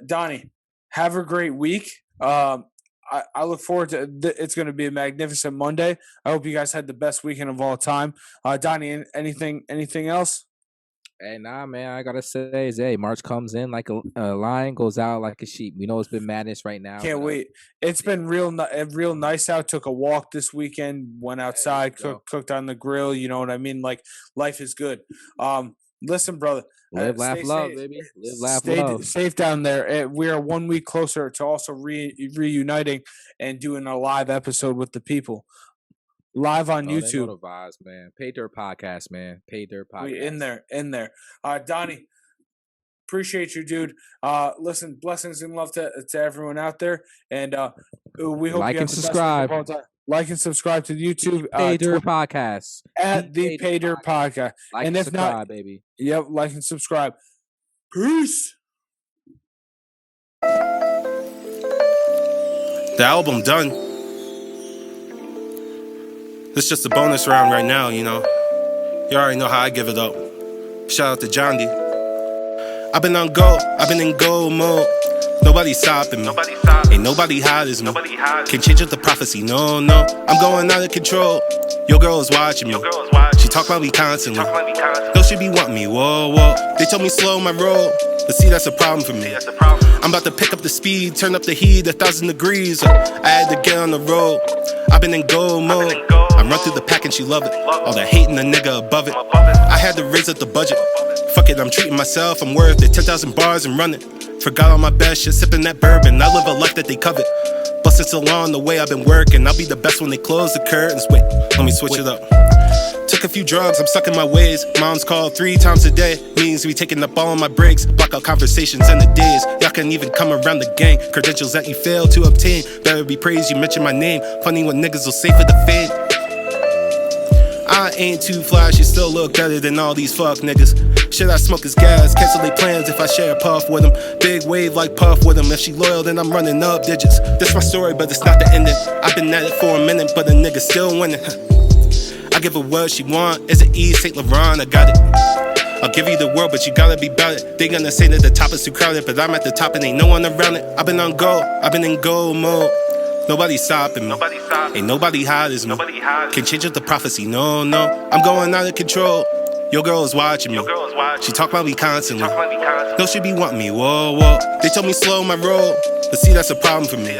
S1: Donnie, have a great week. I look forward to it's going to be a magnificent Monday. I hope you guys had the best weekend of all time. Donnie, anything else?
S4: Hey, nah, man, I gotta say is, March comes in like a lion, goes out like a sheep. We know it's been madness right now.
S1: Can't wait. It's been real nice out. Took a walk this weekend, went outside, cooked on the grill. You know what I mean? Like, life is good. Listen, brother.
S4: Live, laugh, love, baby. Live, laugh, love.
S1: Stay safe down there. We are 1 week closer to also reuniting and doing a live episode with the people. Live on YouTube.
S2: They know the vibes, man. PayDirt podcast, man. PayDirt podcast.
S1: We in there. Donnie, appreciate you, dude. Listen, blessings and love to everyone out there, and we hope
S4: like
S1: you
S4: and subscribe.
S1: Like and subscribe to the YouTube
S4: PayDirt podcast
S1: at the PayDirt podcast.
S4: Like and if subscribe, not, baby.
S1: Yep, like and subscribe. Peace.
S5: The album done. This just a bonus round right now, you know. You already know how I give it up. Shout out to John D. I've been on go, I've been in go mode. Nobody's stopping me. Ain't nobody hot as me. Can't change up the prophecy, no. I'm going out of control. Your girl is watching me. She talk about me constantly. Though she be wanting me, whoa. They told me slow my roll, but see that's a problem for me. I'm about to pick up the speed, turn up the heat 1,000 degrees. I had to get on the road. I've been in go mode. I run through the pack and she love it. All that hating, the nigga above it. I had to raise up the budget. Fuck it, I'm treating myself. I'm worth it. 10,000 bars and running. Forgot all my best shit, sipping that bourbon. I live a life that they covet. Bustin' so long the way I've been working. I'll be the best when they close the curtains. Wait, let me switch it up. Took a few drugs, I'm stuck in my ways. Mom's called 3 times a day. Means we taking up all of my breaks. Block out conversations and the days. Y'all can't even come around the gang. Credentials that you failed to obtain. Better be praised, you mention my name. Funny what niggas will say for the fame. I ain't too fly, she still look better than all these fuck niggas. Should I smoke his gas? Cancel they plans if I share a puff with him. Big wave like Puff with him. If she loyal, then I'm running up digits. This my story, but it's not the ending. I've been at it for a minute, but the nigga still winning. I give her what she want. Is it Eve St. Laurent? I got it. I'll give you the world, but you gotta be bout it. They gonna say that the top is too crowded, but I'm at the top and ain't no one around it. I've been on go, I've been in go mode. Nobody's stopping me. Ain't nobody hot as me. Can change up the prophecy, no. I'm going out of control. Your girl is watching me. She talk about me constantly. No, she be wanting me, whoa. They told me slow my roll, but see, that's a problem for me.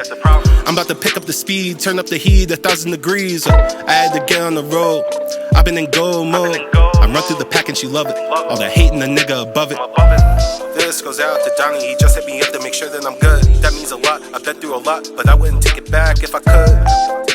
S5: I'm about to pick up the speed, turn up the heat 1,000 degrees. I had to get on the road. I've been in gold mode. I run through the pack and she love it. All that hating the nigga above it. This goes out to Donnie. He just hit me up to make sure that I'm good. That means a lot. I've been through a lot, but I wouldn't take it back if I could.